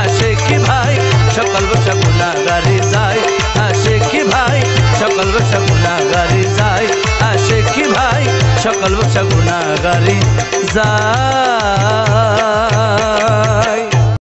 A: আসে কি ভাই সকল ব্যবসা গুনাহগারি যায় আসে কি ভাই সকল ব্যবসা গুনাহগারি যায় আসে কি ভাই সকল ব্যবসা গুনাহগারি যায়